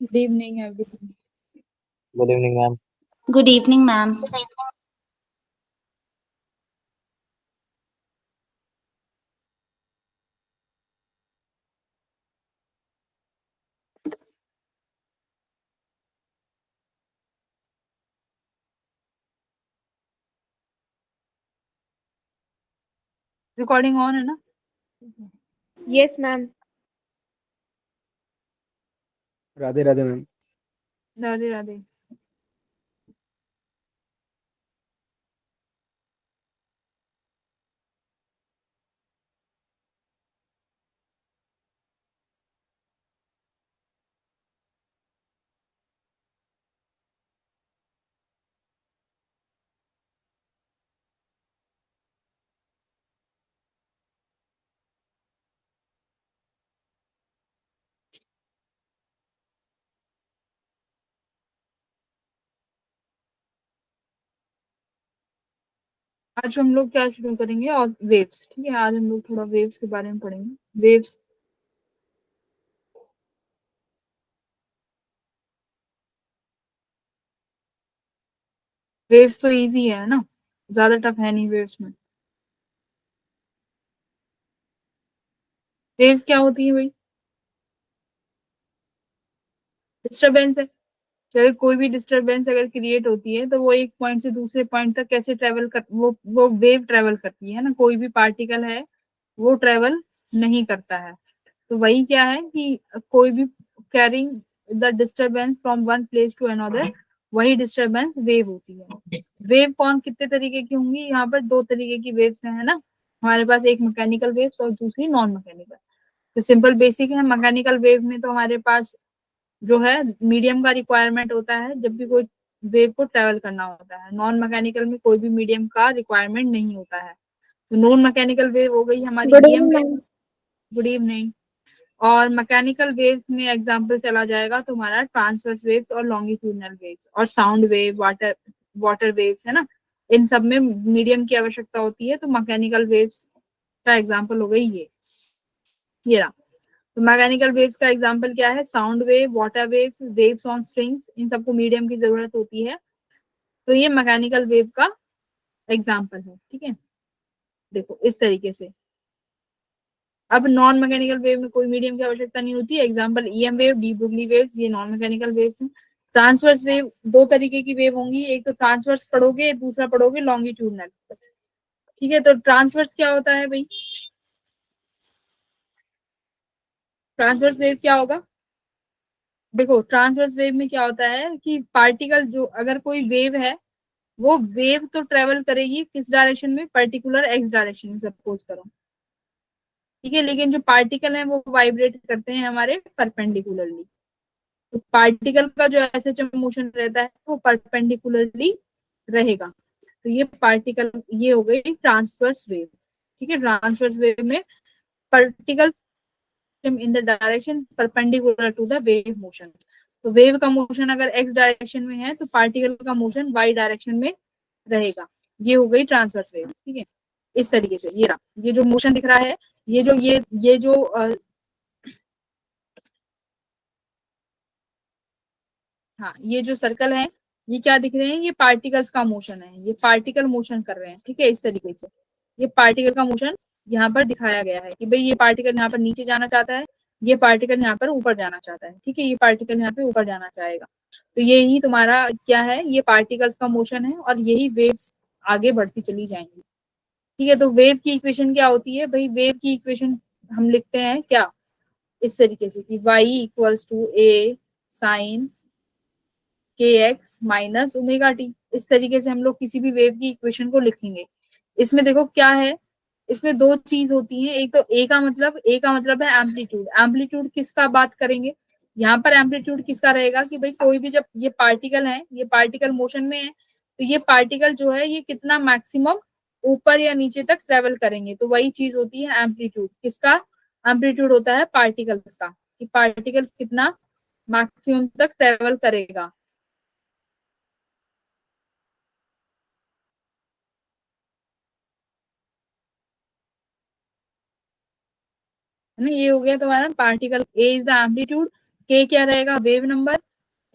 Good evening, everyone. Good evening, ma'am. Good evening, ma'am. Recording on है ना? Yes, ma'am. Radhe Radhe ma'am. Radhe Radhe. आज हम लोग क्या शुरू करेंगे? और वेव्स। ठीक है, आज हम लोग थोड़ा वेव्स के बारे में पढ़ेंगे। वेव्स वेव्स तो इजी है ना, ज्यादा टफ है नहीं वेव्स में। वेव्स क्या होती है भाई? डिस्टरबेंस है। अगर कोई भी डिस्टरबेंस अगर क्रिएट होती है तो वो एक पॉइंट से दूसरे पॉइंट तक कैसे ट्रेवल कर, वो वेव ट्रेवल करती है ना। कोई भी पार्टिकल है वो ट्रेवल नहीं करता है। तो वही क्या है कि कोई भी carrying the disturbance from one place to another, वही डिस्टरबेंस वेव होती है। वेव कौन कितने तरीके की होंगी? यहाँ पर दो तरीके की वेव्स है ना हमारे पास, एक मैकेनिकल वेव्स और दूसरी नॉन मैकेनिकल। तो सिंपल बेसिक है, मैकेनिकल वेव में तो हमारे पास जो है मीडियम का रिक्वायरमेंट होता है जब भी कोई वेव को ट्रेवल करना होता है। नॉन मैकेनिकल में कोई भी मीडियम का रिक्वायरमेंट नहीं होता है। तो नॉन मैकेनिकल वेव हो गई हमारी Good EM evening, wave. ma'am. Good evening. और मैकेनिकल वेव्स में एग्जांपल चला जाएगा तो हमारा ट्रांसवर्स वेव्स और लॉन्गिट्यूडनल वेव्स और sound wave, water water waves है ना। इन सब में मीडियम की आवश्यकता होती है। तो मैकेनिकल वेव्स का एग्जांपल हो गई ये रहा। तो मैकेनिकल वेव्स का एग्जांपल क्या है? Sound wave, water waves, waves on strings, इन सबको मीडियम की जरूरत होती है। तो ये मैकेनिकल वेव का एग्जांपल है। ठीक है, देखो इस तरीके से। अब नॉन मैकेनिकल वेव में कोई मीडियम की आवश्यकता नहीं होती है। Example EM wave, de Broglie waves, ये नॉन मैकेनिकल वेव्स हैं। ट्रांसवर्स वेव दो तरीके की वेव होंगी, एक तो ट्रांसवर्स पढ़ोगे, दूसरा पढ़ोगे लॉन्गिट्यूडनल। ठीक है, तो ट्रांसवर्स क्या होता है भाई? ट्रांसवर्स वेव क्या होगा? देखो ट्रांसवर्स वेव में क्या होता है कि पार्टिकल जो, अगर कोई वेव है वो वेव तो ट्रेवल करेगी किस डायरेक्शन में? पर्टिकुलर एक्स डायरेक्शन में सपोज करो। ठीक है, लेकिन जो पार्टिकल है वो वाइब्रेट करते हैं हमारे परपेंडिकुलरली। तो पार्टिकल का जो ऐसे मोशन रहता है वो परपेंडिकुलरली रहेगा। तो ये पार्टिकल, ये हो गई ट्रांसवर्स वेव। ठीक है, ट्रांसवर्स वेव में particle in the direction perpendicular to the wave motion. तो वेव का मोशन अगर एक्स डायरेक्शन में है तो पार्टिकल का मोशन वाई डायरेक्शन में रहेगा। ये हो गई ट्रांसवर्स वेव। ठीक है, इस तरीके से ये रहा, ये जो मोशन दिख रहा है, ये जो हाँ, ये जो सर्कल है, ये क्या दिख रहे हैं? ये पार्टिकल्स का मोशन है, ये पार्टिकल मोशन कर रहे हैं। ठीक है, इस तरीके से ये पार्टिकल का मोशन यहाँ पर दिखाया गया है कि भाई ये पार्टिकल यहाँ पर नीचे जाना चाहता है, ये पार्टिकल यहाँ पर ऊपर जाना चाहता है। ठीक है, ये पार्टिकल यहाँ पे ऊपर जाना चाहेगा। तो यही तुम्हारा क्या है? ये पार्टिकल्स का मोशन है और यही वेव्स आगे बढ़ती चली जाएंगी। ठीक है, तो वेव की इक्वेशन क्या होती है भाई? वेव की इक्वेशन हम लिखते हैं क्या इस तरीके से कि y equals to A sine के एक्स माइनस ओमेगा टी। इस तरीके से हम लोग किसी भी वेव की इक्वेशन को लिखेंगे। इसमें देखो क्या है, इसमें दो चीज होती है। एक तो ए का मतलब है एम्पलीट्यूड। एम्पलीट्यूड किसका बात करेंगे? यहाँ पर एम्पलीट्यूड किसका रहेगा कि भाई कोई भी, जब ये पार्टिकल है, ये पार्टिकल मोशन में है, तो ये पार्टिकल जो है ये कितना मैक्सिमम ऊपर या नीचे तक ट्रेवल करेंगे। तो वही चीज होती है एम्पलीट्यूड। किसका एम्पलीट्यूड होता है? पार्टिकल्स का, कि पार्टिकल कितना मैक्सिमम तक ट्रेवल करेगा। है ना, ये हो गया तुम्हारा particle. A is the amplitude, के क्या रहेगा, वेव नंबर,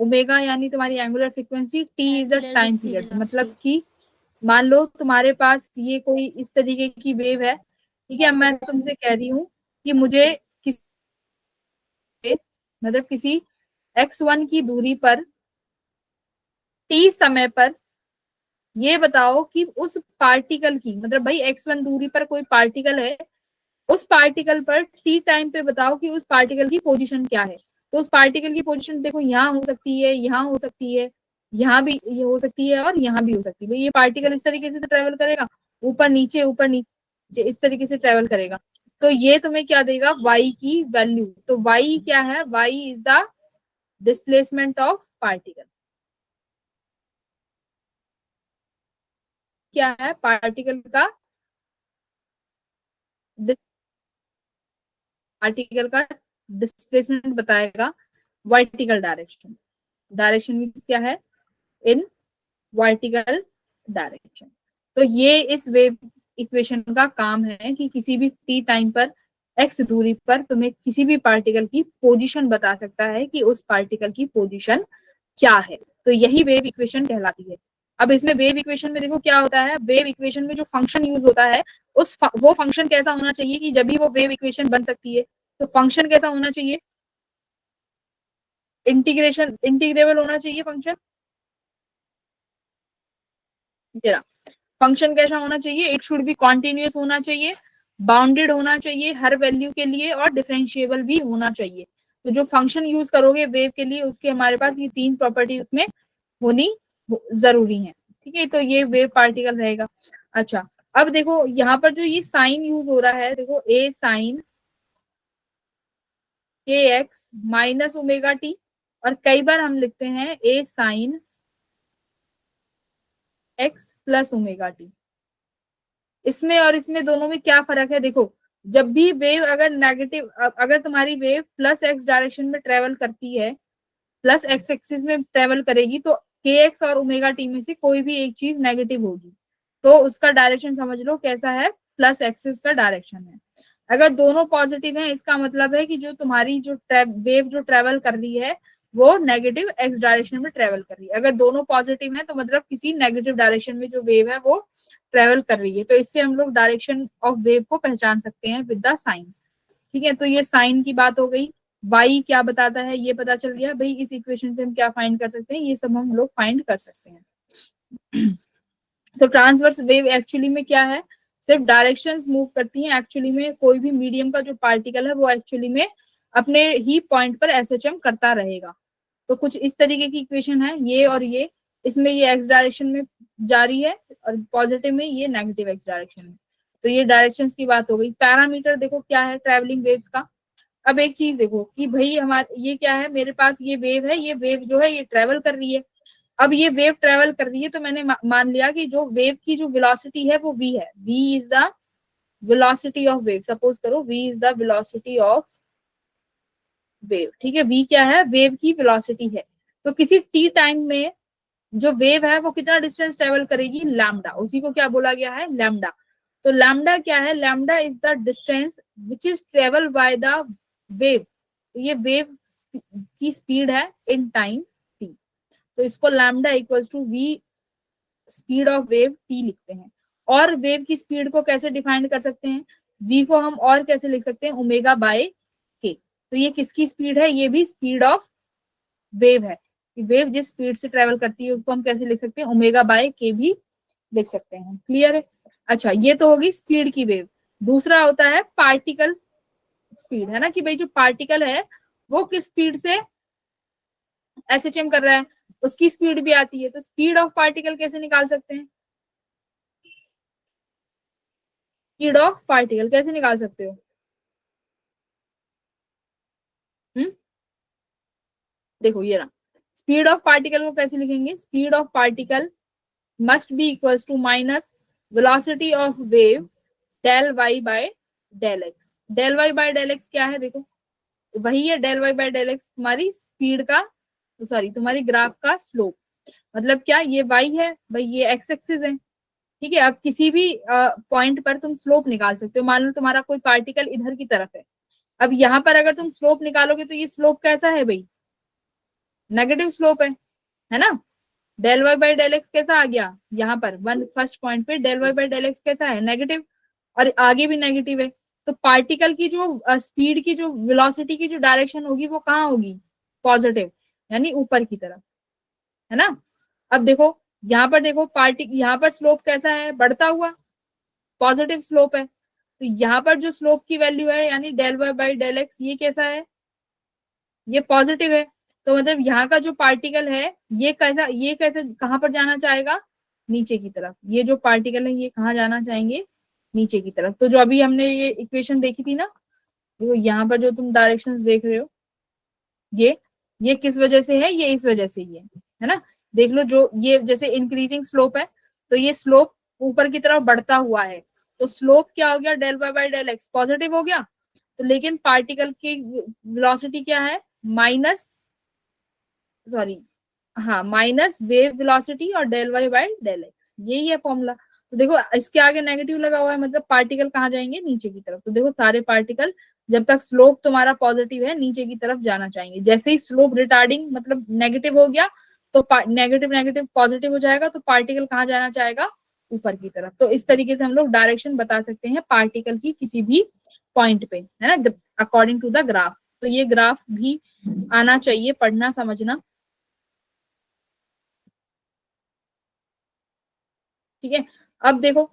ओमेगा यानी तुम्हारी angular frequency, T is the time period. मतलब कि मान लो तुम्हारे पास ये कोई इस तरीके की वेव है, ठीक है, मैं तुमसे कह रही हूँ कि मुझे मतलब किसी x1 की दूरी पर t समय पर ये बताओ कि उस पार्टिकल की, मतलब भाई x1 दूरी पर कोई पार्टिकल है, उस पार्टिकल पर t टाइम पे बताओ कि उस पार्टिकल की पोजीशन क्या है। तो उस पार्टिकल की पोजीशन देखो यहाँ हो सकती है, यहाँ हो सकती है, यहाँ भी ये हो सकती है और यहाँ भी हो सकती है। भाई ये पार्टिकल इस तरीके से तो ट्रेवल करेगा, ऊपर नीचे इस तरीके से ट्रेवल करेगा। तो ये तुम्हें क्या देगा, y की वैल्यू। तो y क्या है, y is the displacement of particle. क्या है, पार्टिकल का डिस्प्लेसमेंट बताएगा वर्टिकल डायरेक्शन। डायरेक्शन में क्या है, इन वर्टिकल डायरेक्शन। तो ये इस वेव इक्वेशन का काम है कि किसी भी टी टाइम पर एक्स दूरी पर तुम्हें किसी भी पार्टिकल की पोजीशन बता सकता है कि उस पार्टिकल की पोजीशन क्या है। तो यही वेव इक्वेशन कहलाती है। अब इसमें वेव इक्वेशन में देखो क्या होता है, वेव इक्वेशन में जो फंक्शन यूज होता है वो फंक्शन कैसा होना चाहिए कि जब भी वो वेव इक्वेशन बन सकती है। तो फंक्शन कैसा होना चाहिए, इंटीग्रेबल होना चाहिए फंक्शन। जरा फंक्शन कैसा होना चाहिए, इट शुड बी कॉन्टिन्यूअस होना चाहिए, बाउंडेड होना चाहिए हर वैल्यू के लिए, और डिफरेंशिएबल भी होना चाहिए। तो जो फंक्शन यूज करोगे वेव के लिए, उसके हमारे पास ये तीन प्रॉपर्टी उसमें होनी जरूरी है। ठीक है, तो ये वेव पार्टिकल रहेगा। अच्छा, अब देखो यहाँ पर जो ये साइन यूज हो रहा है, देखो ए साइन के एक्स माइनस ओमेगा टी, और कई बार हम लिखते हैं A sine x plus omega t. इसमें और इसमें दोनों में क्या फर्क है, देखो जब भी वेव अगर नेगेटिव, अगर तुम्हारी वेव प्लस एक्स डायरेक्शन में ट्रेवल करती है, प्लस एक्स एक्सिस में ट्रेवल करेगी, तो के एक्स और ओमेगा टी में से कोई भी एक चीज नेगेटिव होगी। तो उसका डायरेक्शन समझ लो कैसा है, प्लस एक्सिस का डायरेक्शन है। अगर दोनों पॉजिटिव है, इसका मतलब है कि जो तुम्हारी जो वेव जो ट्रेवल कर रही है वो नेगेटिव एक्स डायरेक्शन में ट्रेवल कर रही है। अगर दोनों पॉजिटिव है तो मतलब किसी नेगेटिव डायरेक्शन में जो वेव है वो ट्रेवल कर रही है। तो इससे हम लोग डायरेक्शन ऑफ वेव को पहचान सकते हैं विद द साइन। ठीक है, तो ये साइन की बात हो गई। वाई क्या बताता है ये पता चल गया। भाई इस इक्वेशन से हम क्या फाइंड कर सकते हैं, ये सब हम लोग फाइंड कर सकते हैं। तो ट्रांसवर्स वेव एक्चुअली में क्या है, सिर्फ डायरेक्शंस मूव करती हैं। एक्चुअली में कोई भी मीडियम का जो पार्टिकल है वो एक्चुअली में अपने ही पॉइंट पर एसएचएम करता रहेगा। तो कुछ इस तरीके की इक्वेशन है ये, और ये इसमें ये एक्स डायरेक्शन में जा रही है और पॉजिटिव में ये नेगेटिव एक्स डायरेक्शन में। तो ये डायरेक्शंस की बात हो गई। पैरामीटर देखो क्या है ट्रैवलिंग वेव्स का। अब एक चीज देखो कि भाई हमारे ये क्या है, मेरे पास ये वेव है, ये वेव जो है ये ट्रेवल कर रही है। अब ये वेव ट्रेवल कर रही है तो मैंने मान लिया कि जो वेव की जो वेलोसिटी है वो v है। v is the velocity of wave. Suppose करो v is the velocity of wave. ठीक है, v क्या है, वेव की वेलोसिटी है। तो किसी t टाइम में जो वेव है वो कितना डिस्टेंस ट्रेवल करेगी, लैम्डा, उसी को क्या बोला गया है, लैम्डा। तो लैम्डा क्या है, lambda is the distance which is travel by the wave. ये वेव की स्पीड है इन टाइम t। तो इसको lambda equals to v speed of wave t लिखते हैं। और वेव की स्पीड को कैसे डिफाइन कर सकते हैं, v को हम और कैसे लिख सकते हैं, ओमेगा बाय k। तो ये किसकी स्पीड है, ये भी स्पीड ऑफ वेव है। वेव जिस स्पीड से ट्रेवल करती है उसको हम कैसे लिख सकते हैं, ओमेगा बाय के भी लिख सकते हैं। क्लियर है। अच्छा, ये तो होगी स्पीड की वेव। दूसरा होता है पार्टिकल स्पीड, है ना, कि भाई जो पार्टिकल है वो किस स्पीड से एसएचएम कर रहा है, उसकी स्पीड भी आती है। तो स्पीड ऑफ पार्टिकल कैसे निकाल सकते हैं, स्पीड ऑफ पार्टिकल कैसे निकाल सकते हो, देखो ये रहा। स्पीड ऑफ पार्टिकल को कैसे लिखेंगे, speed of particle must be equals to minus velocity of wave del Y by del X. Del Y by del X क्या है, देखो वही है, del Y by del X तुम्हारी स्पीड का, सॉरी तुम्हारी ग्राफ का स्लोप। मतलब क्या, ये y है भाई, ये x एक्सिस है। ठीक है, अब किसी भी पॉइंट पर तुम स्लोप निकाल सकते हो। मान लो तुम्हारा कोई पार्टिकल इधर की तरफ है, अब यहाँ पर अगर तुम स्लोप निकालोगे तो ये स्लोप कैसा है भाई, नेगेटिव स्लोप है ना। Del Y by del X कैसा आ गया यहाँ पर, वन फर्स्ट पॉइंट पे del Y by del X कैसा है, नेगेटिव, और आगे भी नेगेटिव है। तो पार्टिकल की जो स्पीड की जो वेलोसिटी की जो डायरेक्शन होगी वो कहाँ होगी, पॉजिटिव, यानी ऊपर की तरफ, है ना। अब देखो यहाँ पर, देखो यहाँ पर स्लोप कैसा है, बढ़ता हुआ, पॉजिटिव स्लोप है। तो यहाँ पर जो स्लोप की वैल्यू है यानी del Y by del X, ये कैसा है, ये पॉजिटिव है। तो मतलब यहाँ का जो पार्टिकल है ये कैसे कहाँ पर जाना चाहेगा, नीचे की तरफ। ये जो पार्टिकल है ये कहाँ जाना चाहेंगे, नीचे की तरफ। तो जो अभी हमने ये इक्वेशन देखी थी ना, देखो यहाँ पर जो तुम डायरेक्शंस देख रहे हो, ये किस वजह से है, ये इस वजह से ही है ना। देख लो, जो ये जैसे इंक्रीजिंग स्लोप है तो ये स्लोप ऊपर की तरफ बढ़ता हुआ है, तो स्लोप क्या हो गया, del Y by del X positive हो गया। तो लेकिन पार्टिकल की वेलोसिटी क्या है, माइनस, सॉरी, हाँ, माइनस वेव वेलोसिटी और del Y by del X, यही है फॉर्मूला। तो देखो इसके आगे नेगेटिव लगा हुआ है, मतलब पार्टिकल कहाँ जाएंगे, नीचे की तरफ। तो देखो सारे पार्टिकल जब तक स्लोप तुम्हारा पॉजिटिव है नीचे की तरफ जाना चाहिए। जैसे ही स्लोप रिटार्डिंग मतलब नेगेटिव हो गया तो नेगेटिव नेगेटिव पॉजिटिव हो जाएगा, तो पार्टिकल कहाँ जाना चाहेगा, ऊपर की तरफ। तो इस तरीके से हम लोग डायरेक्शन बता सकते हैं पार्टिकल की किसी भी पॉइंट पे, है ना, अकॉर्डिंग टू द ग्राफ। तो ये ग्राफ भी आना चाहिए, पढ़ना समझना, ठीक है। अब देखो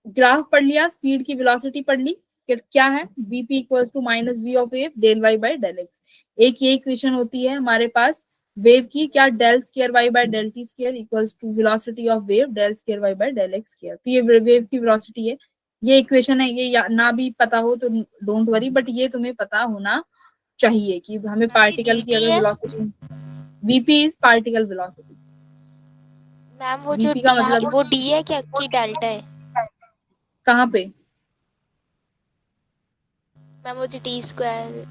ग्राफ पढ़ लिया, स्पीड की वेलोसिटी पढ़ ली, क्या है, vp equals to minus V of wave del Y by del X. एक ये इक्वेशन होती है हमारे पास वेव की, क्या, del square y by del t square equals to velocity of wave del square y by del x square. तो ये wave की वेलोसिटी है, ये इक्वेशन है। ये ना भी पता हो तो डोंट वरी, बट ये तुम्हें पता होना चाहिए कि हमें पार्टिकल की अगर velocity, vp is particle velocity. Ma'am वो जो vp का डी, मतलब वो डी है क्या कि डेल्टा है? कहाँ पे, मैम वो जो टी स्क्वायर।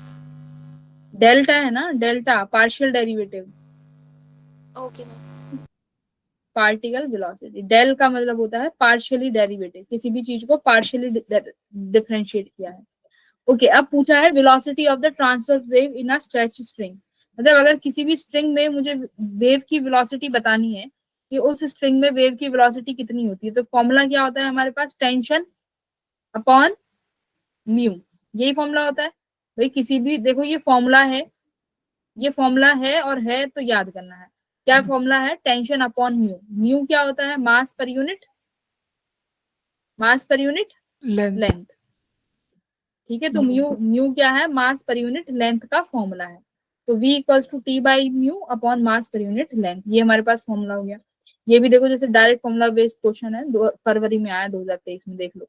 डेल्टा है ना, delta partial derivative, okay ma'am. Particle velocity. Del का मतलब होता है पार्शियली डेरिवेटिव, किसी भी चीज को पार्शियली डिफरेंशिएट किया है। ओके, अब पूछा है velocity of the transverse wave in a stretch string. मतलब अगर किसी भी स्ट्रिंग में मुझे वेव की वेलोसिटी बतानी है कि उस स्ट्रिंग में वेव की वेलोसिटी कितनी होती है, तो फॉर्मूला क्या होता है हमारे पास, टेंशन अपॉन म्यू, यही फॉर्मूला होता है भाई। किसी भी, देखो ये फॉर्मूला है, ये फॉर्मूला है और है तो याद करना है। क्या फॉर्मूला है, टेंशन अपॉन म्यू। म्यू क्या होता है, मास पर यूनिट, मास पर यूनिट लेंथ, ठीक है। तो म्यू म्यू क्या है, मास पर यूनिट लेंथ का फॉर्मूला है। तो v equals to t by mu upon mass पर यूनिट लेंथ, ये हमारे पास फॉर्मूला हो गया। ये भी देखो जैसे डायरेक्ट फॉर्मूला बेस्ड क्वेश्चन है, फरवरी में आया 2023 में, देख लो।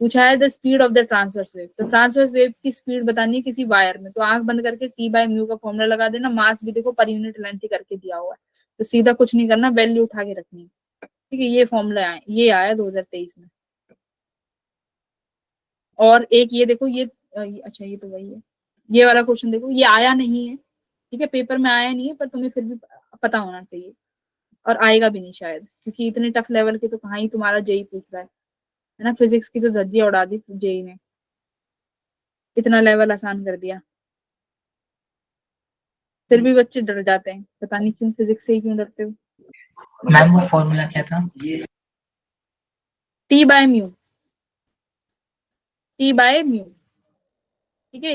पूछा है the speed of the transverse wave, तो ट्रांसवर्स वेव की स्पीड बतानी है किसी वायर में, तो आंख बंद करके टी बाई म्यू का फॉर्मूला लगा देना। मास भी देखो पर यूनिट लेंथ ही करके दिया हुआ है, तो सीधा कुछ नहीं करना, वैल्यू उठा के रखनी है, ठीक है। ये फॉर्मूला आया, ये आया 2023 में। और एक ये देखो, अच्छा ये तो वही है, ये वाला क्वेश्चन देखो, ये आया नहीं है, ठीक है, पेपर में आया नहीं है, पर तुम्हें फिर भी पता होना चाहिए, और आएगा भी नहीं शायद, क्योंकि इतने टफ लेवल के तो कहाँ ही तुम्हारा जेई पूछ रहा है ना। फिजिक्स की तो धज्जियां उड़ा दी जेई ने, इतना लेवल आसान कर दिया, फिर भी बच्चे डर जाते हैं, पता नहीं क्यों, फिजिक्स से ही क्यों डरते हो। मैम वो फॉर्मूला क्या था? T by mu, T by mu, ठीक है।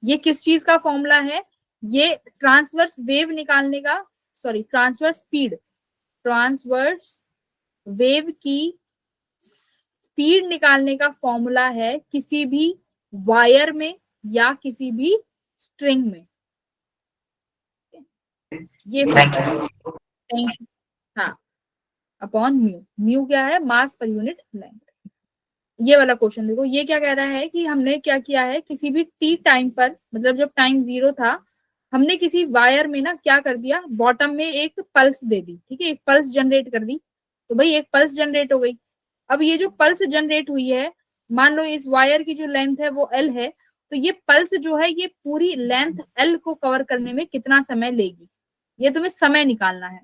ये किस चीज का फॉर्मूला है, ये ट्रांसवर्स वेव निकालने का, sorry transverse speed, transverse wave की स्पीड निकालने का फॉर्मूला है किसी भी वायर में या किसी भी स्ट्रिंग में, ये टेंशन, हाँ, अपॉन म्यू। म्यू क्या है, मास पर यूनिट लेंथ। ये वाला क्वेश्चन देखो, ये क्या कह रहा है कि हमने क्या किया है, किसी भी टी टाइम पर, मतलब जब टाइम 0 था, हमने किसी वायर में ना क्या कर दिया, बॉटम में एक पल्स दे दी, ठीक है, एक पल्स जनरेट कर दी। तो भाई एक पल्स जनरेट हो गई। अब ये जो पल्स जनरेट हुई है, मान लो इस वायर की जो लेंथ है वो एल है, तो ये पल्स जो है ये पूरी लेंथ एल को कवर करने में कितना समय लेगी, ये तुम्हें समय निकालना है।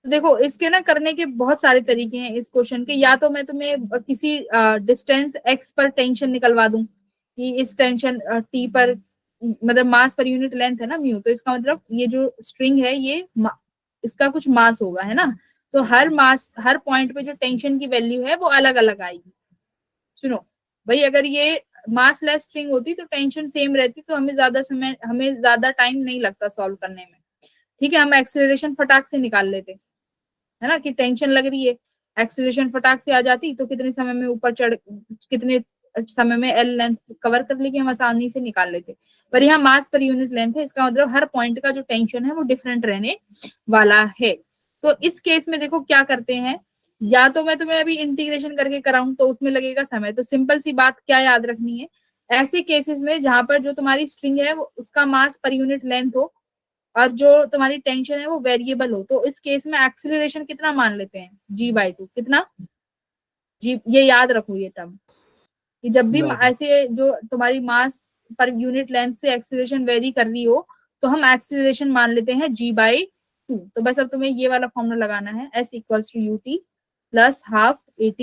तो देखो इसके ना करने के बहुत सारे तरीके हैं इस क्वेश्चन के। या तो मैं तुम्हें किसी डिस्टेंस x पर टेंशन निकलवा दूं कि इस टेंशन t पर, मतलब मास पर यूनिट लेंथ है ना म्यू, तो इसका मतलब ये जो स्ट्रिंग है ये इसका कुछ मास होगा, है ना। तो हर मास, हर पॉइंट पे जो टेंशन की वैल्यू है वो अलग अलग आएगी। सुनो भाई, अगर ये मास लेस स्ट्रिंग होती तो टेंशन सेम रहती, तो हमें ज्यादा टाइम नहीं लगता सॉल्व करने में। ठीक है, हम एक्सेलरेशन फटाक से निकाल लेते, है ना, कि टेंशन लग रही है, एक्सेलरेशन फटाक से आ जाती तो कितने समय में ऊपर चढ़, कितने समय में एल लेंथ कवर कर लेके हम आसानी से निकाल लेते। पर यहाँ मास पर यूनिट लेंथ है, इसका मतलब हर पॉइंट का जो टेंशन है वो डिफरेंट रहने वाला है। तो इस केस में देखो क्या करते हैं, या तो मैं तुम्हें अभी इंटीग्रेशन करके कराऊं तो उसमें लगेगा समय। तो सिंपल सी बात क्या याद रखनी है, ऐसे केसेस में जहां पर जो तुम्हारी स्ट्रिंग है वो उसका मास पर यूनिट लेंथ हो और जो तुम्हारी टेंशन है वो वेरिएबल हो, तो इस केस में एक्सीलरेशन कितना मान लेते हैं, g/2। कितना जी, ये याद रखो ये टर्म, कि जब भी G/2 ऐसे जो तुम्हारी मास पर यूनिट लेंथ से एक्सीलरेशन वेरी कर रही हो तो हम एक्सीलरेशन मान लेते हैं g/2। तो बस अब तुम्हें ये वाला फॉर्मूला लगाना है, s = ut + ½ at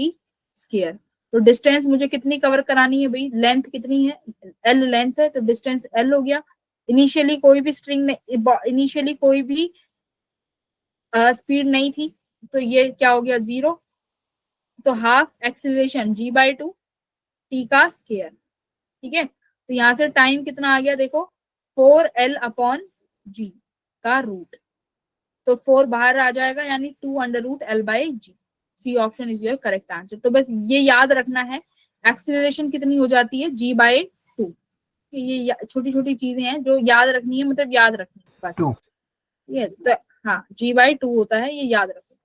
स्क्वायर। तो डिस्टेंस मुझे कितनी कवर करानी है भाई, लेंथ कितनी है, l लेंथ है, तो डिस्टेंस l हो गया। इनिशियली कोई भी स्ट्रिंग, इनिशियली कोई भी स्पीड नहीं थी, तो ये क्या हो गया 0। तो हाफ एक्सीलरेशन g/2 t का स्क्वायर। ठीक है, तो यहां से टाइम कितना आ गया देखो, 4l/g का रूट। तो 4 बाहर आ जाएगा यानी 2√l/g। C option is your correct answer. तो बस ये याद रखना है, एक्सीलरेशन कितनी हो जाती है g/2। ये छोटी छोटी चीजें हैं जो याद रखनी है, मतलब याद रखनी है बस। 2 ये तो हाँ g/2 होता है, ये याद रखो।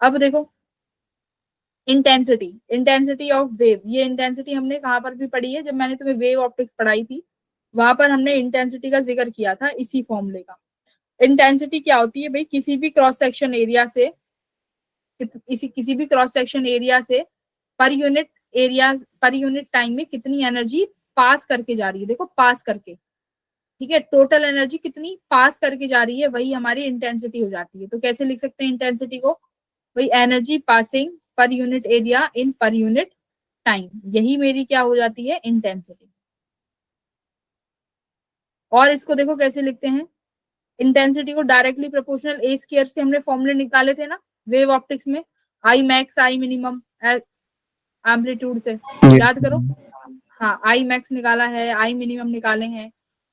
अब देखो इंटेंसिटी, इंटेंसिटी ऑफ वेव। ये इंटेंसिटी हमने कहाँ पर भी पढ़ी है, जब मैंने तुम्हें वेव ऑप्टिक्स पढ़ाई थी वहां पर हमने इंटेंसिटी का जिक्र किया था इसी फॉर्मूले का। इंटेंसिटी क्या होती है भाई, किसी भी क्रॉस सेक्शन एरिया से, किसी भी क्रॉस सेक्शन एरिया से per unit area, per unit time में कितनी एनर्जी पास करके जा रही है। देखो पास करके, ठीक है, टोटल एनर्जी कितनी पास करके जा रही है वही हमारी इंटेंसिटी हो जाती है। तो कैसे लिख सकते हैं इंटेंसिटी को, वही energy passing per unit area in per unit time, यही मेरी क्या हो जाती है इंटेंसिटी। और इसको देखो कैसे लिखते हैं, इंटेंसिटी को डायरेक्टली प्रोपोर्शनल ए स्क्वायर से हमने फॉर्मूले निकाले थे ना वेव ऑप्टिक्स में, I max I minimum amplitude से, याद करो। हाँ, आई मैक्स निकाला है, आई मिनिमम निकाले हैं,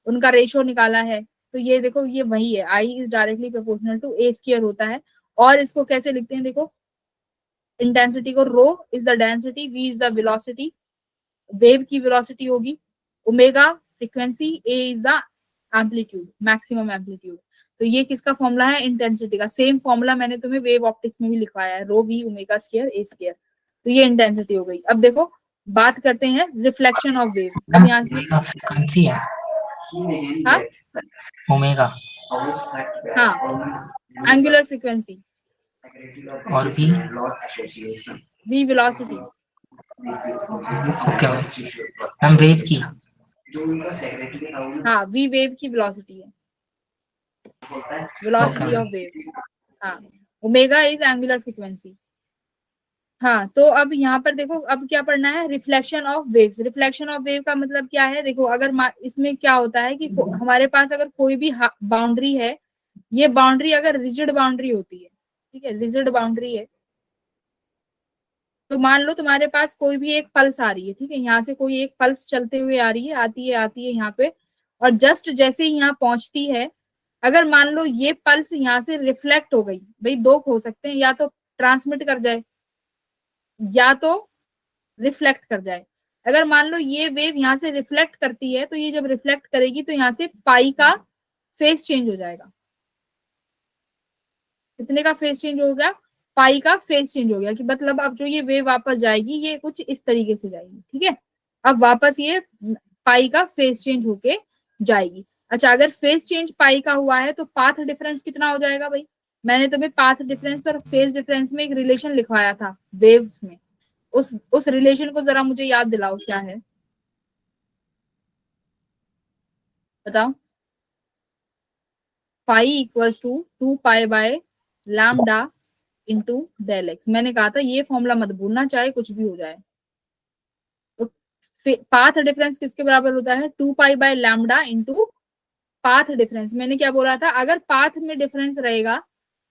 उनका रेशो निकाला है। तो ये देखो ये वही है, I is directly proportional to A square होता है। और इसको कैसे लिखते हैं देखो, इंटेंसिटी को rho is the density, V is the velocity, wave की वेलोसिटी होगी, omega frequency, A is the amplitude, maximum amplitude. तो ये किसका फॉर्मूला है, इंटेंसिटी का। सेम फॉर्मूला मैंने तुम्हें वेव ऑप्टिक्स में भी लिखवाया है, rho we omega square A square. तो ये इंटेंसिटी हो गई। अब देखो बात करते हैं रिफ्लेक्शन ऑफ वेव। अब यहाँ से ओमेगा फ्रीक्वेंसी है, हाँ ओमेगा हाँ एंगुलर फ्रीक्वेंसी, और भी। V velocity. Okay ma'am, wave की। हाँ, वी वेव की वेलोसिटी है, okay velocity ma'am. Of wave. हाँ, ओमेगा इज एंगुलर फ्रीक्वेंसी। हाँ, तो अब यहाँ पर देखो अब क्या पढ़ना है, reflection of waves. Reflection of wave का मतलब क्या है, देखो अगर इसमें क्या होता है कि हमारे पास अगर कोई भी बाउंड्री है, ये बाउंड्री अगर रिजिड बाउंड्री होती है, ठीक है, रिजिड बाउंड्री है, तो मान लो तुम्हारे पास कोई भी एक पल्स आ रही है, ठीक है, यहाँ से कोई एक पल्स चलते हुए आ रही है, आती है यहाँ पे, और जस्ट जैसे ही यहाँ पहुंचती है, अगर मान लो ये पल्स यहाँ से रिफ्लेक्ट हो गई, भाई दो हो सकते हैं, या तो ट्रांसमिट कर जाए या तो रिफ्लेक्ट कर जाए। अगर मान लो ये वेव यहाँ से रिफ्लेक्ट करती है, तो ये जब रिफ्लेक्ट करेगी तो यहाँ से पाई का फेस चेंज हो जाएगा। कितने का फेस चेंज हो गया, पाई का फेस चेंज हो गया, कि मतलब अब जो ये वेव वापस जाएगी ये कुछ इस तरीके से जाएगी, ठीक है। अब वापस ये पाई का फेस चेंज होके जाएगी। अच्छा, अगर फेस चेंज पाई का हुआ है तो पाथ डिफरेंस कितना हो जाएगा भाई, मैंने तुम्हें पाथ डिफरेंस और फेस डिफरेंस में एक रिलेशन लिखवाया था वेव्स में, उस रिलेशन को जरा मुझे याद दिलाओ क्या है, बताओ। पाई = 2 पाई/4 लैम्डा इंटू डेल एक्स। मैंने कहा था ये फॉर्मूला मत भूलना, चाहे कुछ भी हो जाए। तो पाथ डिफरेंस किसके बराबर होता है? 2 pi by lambda into path difference. मैंने क्या बोला था? अगर पाथ में डिफरेंस रहेगा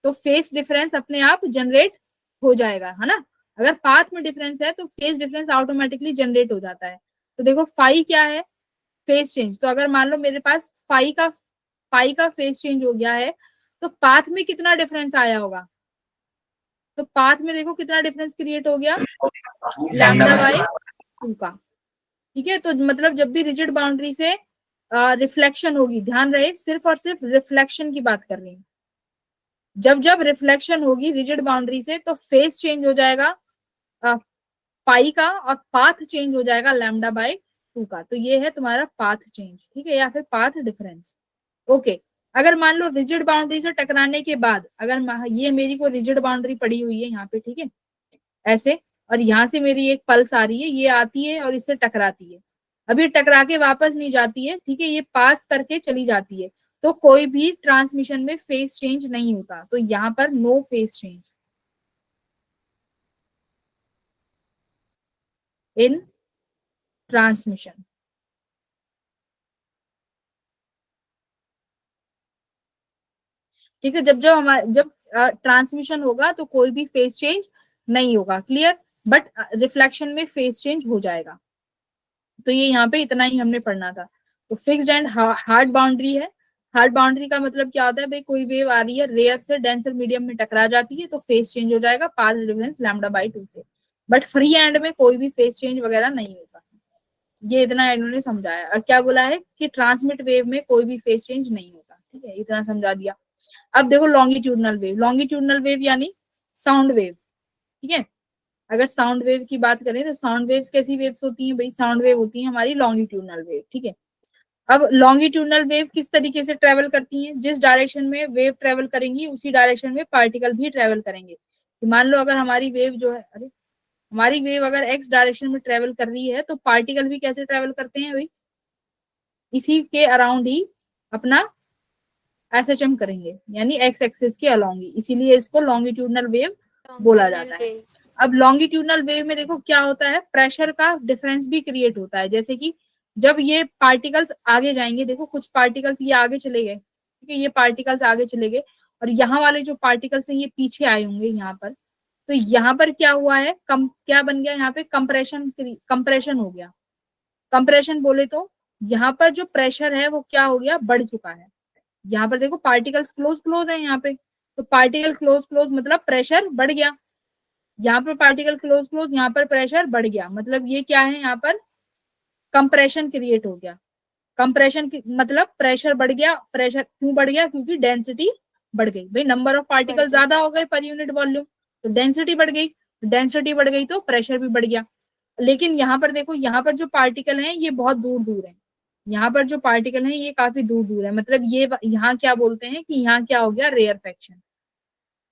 तो फेस डिफरेंस अपने आप जनरेट हो जाएगा, है ना। अगर पाथ में डिफरेंस है तो फेस डिफरेंस ऑटोमेटिकली जनरेट हो जाता है। तो देखो फाई क्या है? Face change. तो अगर मान लो मेरे पास फाई का फेस चेंज हो गया है, तो पाथ में कितना डिफरेंस आया होगा? तो पाथ में देखो कितना डिफरेंस क्रिएट हो गया, लैम्डा बाय 2 का। ठीक है, तो मतलब जब भी रिजिड बाउंड्री से रिफ्लेक्शन होगी, ध्यान रहे सिर्फ और सिर्फ रिफ्लेक्शन की बात कर रही हूँ। जब जब रिफ्लेक्शन होगी रिजिड बाउंड्री से तो फेस चेंज हो जाएगा पाई का, और पाथ चेंज हो जाएगा लैम्डा बाय 2 का। तो ये है तुम्हारा पाथ चेंज, ठीक है, या फिर पाथ डिफरेंस। ओके, अगर मान लो रिजिड बाउंड्री से टकराने के बाद, अगर ये मेरी को रिजिड बाउंड्री पड़ी हुई है यहाँ पे, ठीक है, ऐसे, और यहाँ से मेरी एक पल्स आ रही है, ये आती है और इससे टकराती है। अभी टकरा के वापस नहीं जाती है, ठीक है, ये पास करके चली जाती है। तो कोई भी ट्रांसमिशन में फेस चेंज नहीं होता, तो यहाँ पर no phase change in transmission. ठीक है, जब ट्रांसमिशन होगा तो कोई भी फेस चेंज नहीं होगा, क्लियर। बट रिफ्लेक्शन में फेस चेंज हो जाएगा। तो ये यहाँ पे इतना ही हमने पढ़ना था। तो फिक्स्ड एंड हार्ड बाउंड्री है। हार्ड बाउंड्री का मतलब क्या होता है? भाई कोई वेव आ रही है, रेयर से डेंसर मीडियम में टकरा जाती है तो फेस चेंज हो जाएगा पाथ डिफरेंस लैम्डा बाय 2 से। बट फ्री एंड में कोई भी फेस चेंज वगैरह नहीं होगा। ये इतना इन्होंने समझाया। और क्या बोला है कि ट्रांसमिट वेव में कोई भी फेस चेंज नहीं होता। ठीक है, इतना समझा दिया। अब देखो लॉन्गिट्यूडनल वेव। लॉन्गिट्यूडनल वेव यानी साउंड वेव। ठीक है, अगर साउंड वेव की बात करें तो साउंड वेव्स कैसी वेव्स होती हैं? भाई साउंड वेव होती है हमारी लॉन्गिट्यूडनल वेव। ठीक है, अब लॉन्गिट्यूडनल वेव किस तरीके से ट्रेवल करती हैं? जिस डायरेक्शन में वेव ट्रेवल करेंगी उसी डायरेक्शन में पार्टिकल भी ट्रेवल करेंगे। तो मान लो अगर हमारी वेव जो है, अरे हमारी वेव अगर एक्स डायरेक्शन में ट्रेवल कर रही है तो पार्टिकल भी कैसे ट्रेवल करते हैं भाई? इसी के अराउंड ही अपना एसएचएम करेंगे, यानी एक्स एक्सिस के अलोंग ही, इसीलिए इसको लॉन्गिट्यूडनल वेव बोला जाता है। अब लॉन्गिट्यूडनल वेव में देखो क्या होता है, प्रेशर का डिफरेंस भी क्रिएट होता है। जैसे कि जब ये पार्टिकल्स आगे जाएंगे, देखो कुछ पार्टिकल्स ये आगे चले गए, ठीक है, ये पार्टिकल्स आगे चले गए, और यहाँ वाले जो पार्टिकल्स हैं ये पीछे आए होंगे यहाँ पर। तो यहाँ पर क्या हुआ है, क्या बन गया यहाँ पे? कंप्रेशन हो गया। कंप्रेशन बोले तो यहाँ पर जो प्रेशर है वो क्या हो गया, बढ़ चुका है। यहाँ पर देखो पार्टिकल्स क्लोज क्लोज है यहाँ पे, तो पार्टिकल क्लोज क्लोज मतलब प्रेशर बढ़ गया। यहाँ पर पार्टिकल क्लोज क्लोज, यहाँ पर प्रेशर बढ़ गया, मतलब ये क्या है, यहाँ पर कंप्रेशन क्रिएट हो गया। कंप्रेशन मतलब प्रेशर बढ़ गया। प्रेशर क्यों बढ़ गया? क्योंकि डेंसिटी बढ़ गई। भाई नंबर ऑफ पार्टिकल ज्यादा हो गए पर यूनिट वॉल्यूम, तो डेंसिटी बढ़ गई। डेंसिटी बढ़ गई तो प्रेशर भी बढ़ गया। लेकिन यहाँ पर देखो, यहाँ पर जो पार्टिकल हैं ये बहुत दूर दूर है। यहाँ पर जो पार्टिकल हैं ये काफी दूर दूर है, मतलब ये यहाँ क्या बोलते हैं कि यहाँ क्या हो गया, रेयर फ्रैक्शन।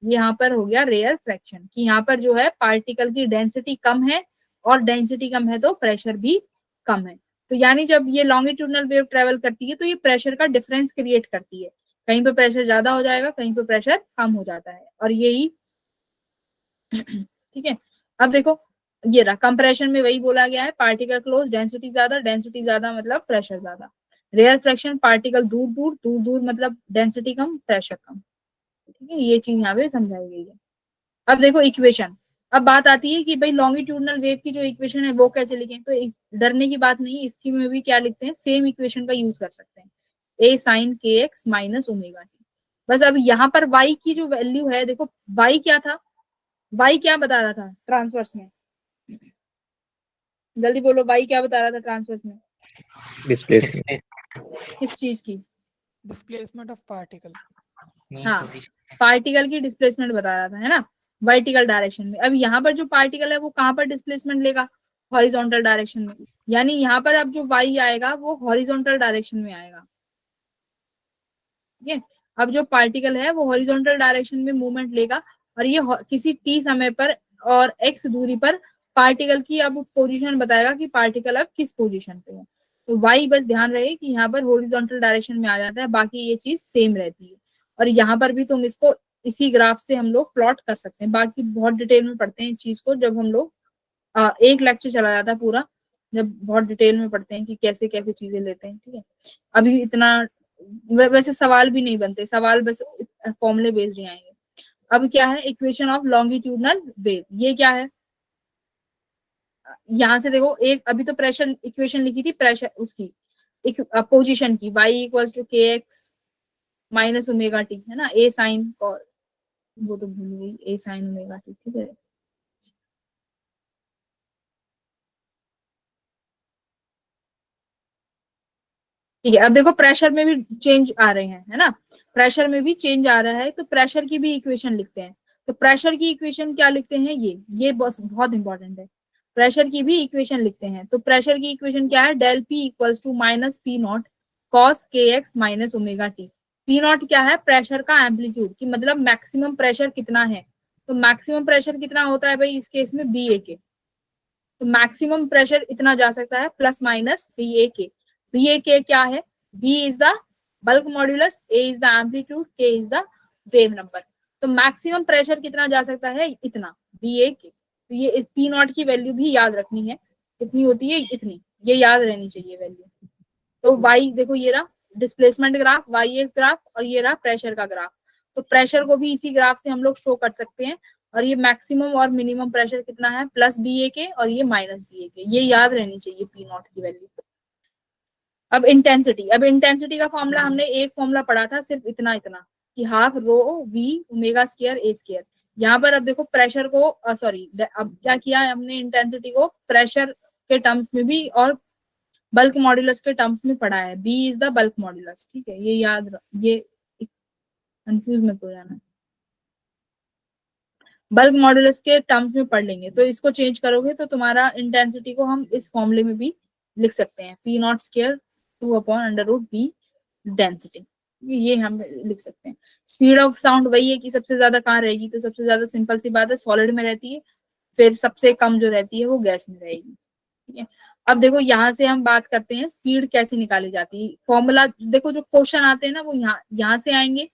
यहाँ पर हो गया रेयर फ्रैक्शन, कि यहाँ पर जो है पार्टिकल की डेंसिटी कम है, और डेंसिटी कम है तो प्रेशर भी कम है। तो यानी जब ये लॉन्गिट्यूडनल वेव ट्रेवल करती है तो ये प्रेशर का डिफरेंस क्रिएट करती है। कहीं पे प्रेशर ज्यादा हो जाएगा, कहीं पे प्रेशर कम हो जाता है, और यही ठीक है। अब देखो ये रहा, कंप्रेशन में वही बोला गया है, पार्टिकल क्लोज, डेंसिटी ज्यादा मतलब प्रेशर ज्यादा। रेयर फ्रैक्शन, पार्टिकल दूर दूर, दूर दूर मतलब डेंसिटी कम, प्रेशर कम। ठीक है, ये चीज यहाँ पे समझाई गई है। अब देखो इक्वेशन। अब बात आती है कि भाई लॉन्गिट्यूडनल वेव की जो इक्वेशन है वो कैसे लिखें? तो डरने की बात नहीं, इसकी में भी क्या लिखते हैं, सेम इक्वेशन का यूज कर सकते हैं, a sin kx minus omega T. बस अब यहाँ पर y की जो वैल्यू है, देखो y क्या था, y क्या बता रहा था ट्रांसवर्स में? जल्दी बोलो, y क्या बता रहा था ट्रांसवर्स में? डिस्प्लेसमेंट। किस चीज की? Displacement of particle. हाँ, पार्टिकल की डिस्प्लेसमेंट बता रहा था, है ना, वर्टिकल डायरेक्शन में। अब यहाँ पर जो पार्टिकल है वो कहाँ पर डिस्प्लेसमेंट लेगा? हॉरिजॉन्टल डायरेक्शन में। यानी यहाँ पर अब जो y आएगा वो हॉरिजॉन्टल डायरेक्शन में आएगा। ठीक है, अब जो पार्टिकल है वो हॉरिजॉन्टल डायरेक्शन में मूवमेंट लेगा, और ये किसी t समय पर और x दूरी पर पार्टिकल की अब पोजीशन बताएगा कि पार्टिकल अब किस पोजीशन पे है। तो y बस ध्यान रहे कि यहाँ पर हॉरिजॉन्टल डायरेक्शन में आ जाता है, बाकी ये चीज सेम रहती है। और यहाँ पर भी तुम इसको इसी ग्राफ से हम लोग प्लॉट कर सकते हैं। बाकी बहुत डिटेल में पढ़ते हैं इस चीज को जब हम लोग एक लेक्चर चला जाता है पूरा, जब बहुत डिटेल में पढ़ते हैं कि कैसे कैसे चीजें लेते हैं। ठीक है, अभी इतना वैसे सवाल भी नहीं बनते, सवाल बस फॉर्मूले बेस्ड ही आएंगे। अब क्या है इक्वेशन ऑफ लॉन्गिट्यूडनल वेव, ये क्या है, यहाँ से देखो एक अभी तो प्रेशर इक्वेशन लिखी थी, प्रेशर उसकी पोजीशन की, y इक्वल्स टू के एक्स माइनस ओमेगा टी, है ना, ए साइन, और वो तो भूल गई, ए साइन ओमेगा टी। ठीक है, ठीक है। अब देखो प्रेशर में भी चेंज आ रहे हैं, है ना, प्रेशर में भी चेंज आ रहा है, तो प्रेशर की भी इक्वेशन लिखते हैं। तो प्रेशर की इक्वेशन क्या लिखते हैं, ये बहुत इंपॉर्टेंट है, प्रेशर की भी इक्वेशन लिखते हैं। तो प्रेशर की इक्वेशन क्या है, del P equals to minus P naught cos k x minus omega t. P naught क्या है, प्रेशर का एम्पलीट्यूड, की मतलब मैक्सिमम प्रेशर कितना है। तो मैक्सिमम प्रेशर कितना होता है भाई इस केस में, बी ए के, तो मैक्सिमम प्रेशर इतना जा सकता है प्लस माइनस बी ए के। बी ए के क्या है, B is the bulk modulus, A is the amplitude, K is the wave number. तो मैक्सिमम प्रेशर कितना जा सकता है, इतना, बी ए के। तो ये इस पी नॉट की वैल्यू भी याद रखनी है, कितनी होती है, इतनी, ये याद रहनी चाहिए वैल्यू। तो वाई देखो ये रहा displacement graph, y x graph, और ये रहा प्रेशर का ग्राफ। तो प्रेशर को भी इसी ग्राफ से हम लोग शो कर सकते हैं, और ये मैक्सिमम और मिनिमम प्रेशर कितना है, प्लस बी ए के और ये माइनस बी ए के, ये याद रहनी चाहिए पी नॉट की वैल्यू। अब इंटेंसिटी का फॉर्मूला हमने एक फॉर्मूला पढ़ा था, सिर्फ इतना इतना कि half rho we omega square A square. यहाँ पर अब देखो प्रेशर को सॉरी अब क्या किया है हमने, इंटेंसिटी को प्रेशर के टर्म्स में भी और बल्क मॉड्यूलस के टर्म्स में पढ़ा है, B is the bulk modulus. ठीक है, ये याद, ये कंफ्यूज मत हो जाना, बल्क मॉड्यूलस के टर्म्स में पढ़ लेंगे। तो इसको चेंज करोगे तो तुम्हारा इंटेंसिटी को हम इस फॉर्मूले में भी लिख सकते हैं, P not square 2 upon under root B density, ये हम लिख सकते हैं। स्पीड ऑफ साउंड वही है कि सबसे ज्यादा कहाँ रहेगी, तो सबसे ज्यादा सिंपल सी बात है सॉलिड में रहती है, फिर सबसे कम जो रहती है वो गैस में रहेगी। ठीक है, अब देखो यहाँ से हम बात करते हैं स्पीड कैसे निकाली जाती है। फॉर्मूला देखो जो क्वेश्चन आते हैं ना वो यहाँ से आएंगे,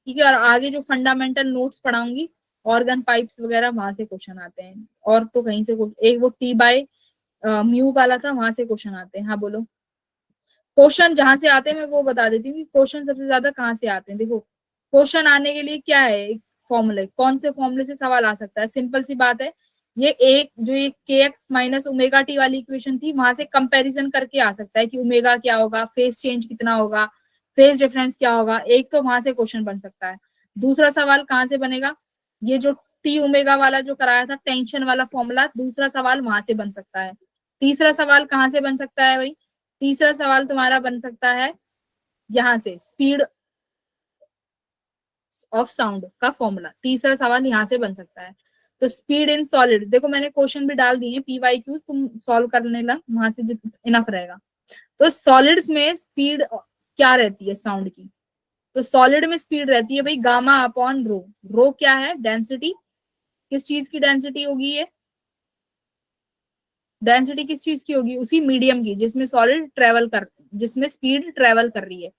ठीक है, और आगे जो फंडामेंटल नोट्स पढ़ाऊंगी ऑर्गन पाइप्स वगैरह वहां से क्वेश्चन आते हैं, और तो कहीं से एक वो टी बाय म्यू वाला था वहां से क्वेश्चन आते हैं। हाँ बोलो, क्वेश्चन जहां से आते हैं मैं वो बता देती हूँ कि क्वेश्चन सबसे ज्यादा कहाँ से आते हैं। देखो क्वेश्चन आने के लिए क्या है, एक फॉर्मूले, कौन से फॉर्मूले से सवाल आ सकता है, सिंपल सी बात है, ये एक जो ये के एक्स माइनस ओमेगा टी वाली इक्वेशन थी वहां से कंपैरिजन करके आ सकता है कि ओमेगा क्या होगा, फेज चेंज कितना होगा, फेज डिफरेंस क्या होगा, एक तो वहां से क्वेश्चन बन सकता है। दूसरा सवाल कहाँ से बनेगा, ये जो टी ओमेगा वाला जो कराया था टेंशन वाला फॉर्मूला, दूसरा सवाल वहां से बन सकता है। तीसरा सवाल कहाँ से बन सकता है भाई, तीसरा सवाल तुम्हारा बन सकता है यहाँ से, स्पीड ऑफ साउंड का फॉर्मूला, तीसरा सवाल यहाँ से बन सकता है। तो स्पीड इन सॉलिड्स, देखो मैंने क्वेश्चन भी डाल दिए पी वाई क्यू, तुम सॉल्व करने लग वहां से इनफ रहेगा। तो सॉलिड्स में स्पीड क्या रहती है साउंड की, तो सॉलिड में स्पीड रहती है भाई गामा अपॉन रो। रो क्या है, डेंसिटी, किस चीज की डेंसिटी होगी, ये डेंसिटी किस चीज की होगी, उसी मीडियम की जिसमें सॉलिड ट्रेवल कर, जिसमें स्पीड ट्रेवल कर रही है।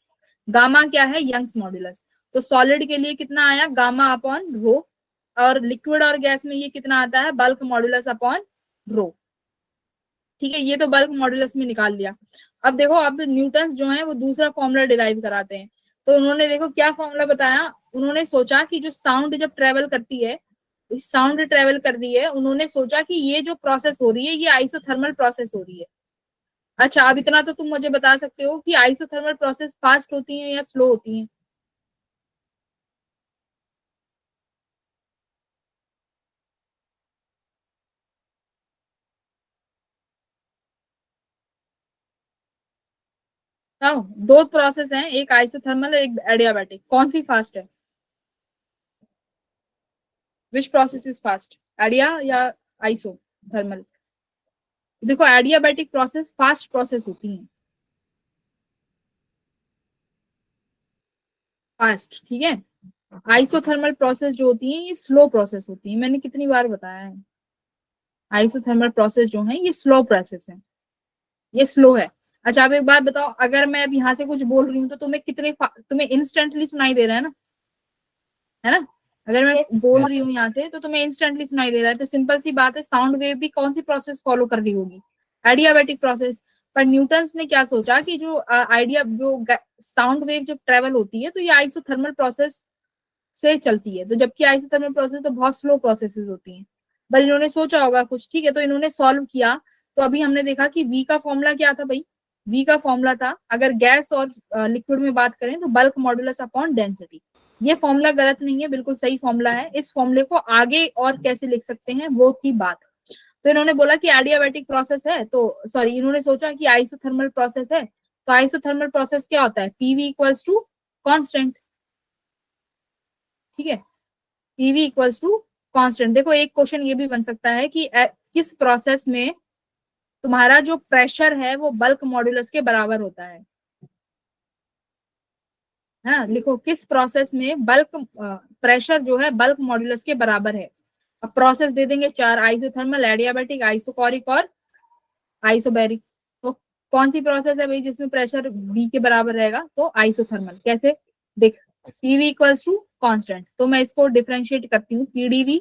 गामा क्या है, यंग्स मॉड्यूलस। तो सॉलिड के लिए कितना आया, गामा अपॉन रो, और लिक्विड और गैस में ये कितना आता है, बल्क मॉड्यूलस अपॉन रो। ठीक है, ये तो बल्क मॉड्यूलस में निकाल लिया। अब देखो अब न्यूटन्स जो है वो दूसरा फॉर्मूला डिराइव कराते हैं। तो उन्होंने देखो क्या फॉर्मूला बताया, उन्होंने सोचा कि जो साउंड जब ट्रेवल करती है, साउंड ट्रेवल कर रही है, उन्होंने सोचा कि ये जो प्रोसेस हो रही है ये आइसोथर्मल प्रोसेस हो रही है। अच्छा अब इतना तो तुम मुझे बता सकते हो कि आइसोथर्मल प्रोसेस फास्ट होती है या स्लो होती है, हाँ दो प्रोसेस हैं, एक आइसोथर्मल एक एडियाबैटिक, कौन सी फास्ट है, विच प्रोसेस इज फास्ट, एडिया या आइसोथर्मल। देखो एडियाबैटिक प्रोसेस फास्ट प्रोसेस होती है, फास्ट, ठीक है। आइसोथर्मल प्रोसेस जो होती है ये स्लो प्रोसेस होती है, मैंने कितनी बार बताया है, आइसोथर्मल प्रोसेस जो है ये स्लो प्रोसेस है, ये स्लो है। अच्छा आप एक बात बताओ, अगर मैं अब यहाँ से कुछ बोल रही हूँ तो तुम्हें तुम्हें इंस्टेंटली सुनाई दे रहा है ना, है ना। अगर मैं Yes. बोल रही हूँ यहाँ से तो तुम्हें इंस्टेंटली सुनाई दे रहा है, तो सिंपल सी बात है, साउंड वेव भी कौन सी प्रोसेस फॉलो कर रही होगी, एडियाबैटिक प्रोसेस। पर न्यूटन्स ने क्या सोचा कि जो आइडिया जो साउंड वेव जब ट्रेवल होती है तो ये आइसोथर्मल प्रोसेस से चलती है, तो जबकि आइसोथर्मल प्रोसेस तो बहुत स्लो प्रोसेसेस होती हैं। पर इन्होंने सोचा होगा कुछ, ठीक है, तो इन्होंने सॉल्व किया। तो अभी हमने देखा कि V का फॉर्मूला क्या था भाई, V का फॉर्मूला था, अगर गैस और लिक्विड में बात करें तो बल्क मॉडुलस अपॉन डेंसिटी। ये फॉर्मूला गलत नहीं है, बिल्कुल सही फॉर्मूला है। इस फॉर्मूले को आगे और कैसे लिख सकते हैं वो थी बात। तो इन्होंने बोला कि एडियाबैटिक प्रोसेस है, तो सॉरी, इन्होंने सोचा कि आइसोथर्मल प्रोसेस है, तो आइसोथर्मल प्रोसेस क्या होता है, पीवी इक्वल्स टू कांस्टेंट, ठीक है, पीवी इक्वल्स टू कांस्टेंट। देखो एक क्वेश्चन ये भी बन सकता है कि किस प्रोसेस में तुम्हारा जो प्रेशर है वो बल्क मॉडुलस के बराबर होता है ना, लिखो किस प्रोसेस में बल्क प्रेशर जो है बल्क मॉडुलस के बराबर है। अब प्रोसेस दे देंगे चार, आइसोथर्मल, एडियाबैटिक, आइसोकोरिक और आइसोबैरिक। तो कौन सी प्रोसेस है भाई जिसमें प्रेशर V के बराबर रहेगा, तो आइसोथर्मल। कैसे, देख PV इक्वल्स टू कांस्टेंट, तो मैं इसको डिफरेंशिएट करती हूँ, PdV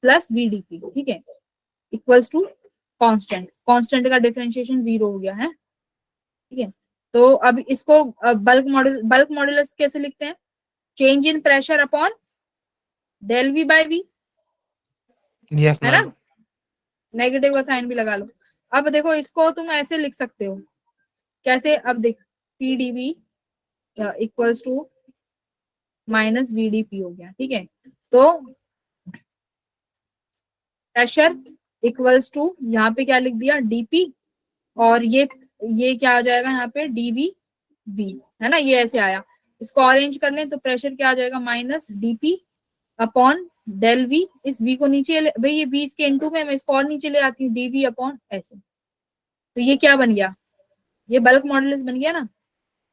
प्लस VdP, ठीक है, इक्वल्स टू कांस्टेंट। कांस्टेंट का डिफरेंशिएशन 0 हो गया है, ठीक है। तो अब इसको बल्क मॉडुलस कैसे लिखते हैं, change in pressure upon del V by V, Yes, है ना, ma'am. नेगेटिव का साइन भी लगा लो। अब देखो इसको तुम ऐसे लिख सकते हो, कैसे, अब देख PdV equals to minus VdP हो गया, ठीक है। तो प्रेशर इक्वल्स टू, यहाँ पे क्या लिख दिया, DP, और ये क्या आ जाएगा यहाँ पे, DVV, है ना, ये ऐसे आया। इसको अरेंज कर लें तो प्रेशर क्या आ जाएगा, minus DP upon del V, इस V को नीचे भाई, ये V इसके इनटू में, मैं इसको और नीचे ले आती हूँ, DV अपॉन ऐसे। तो ये क्या बन गया, ये बल्क मॉडुलस बन गया ना,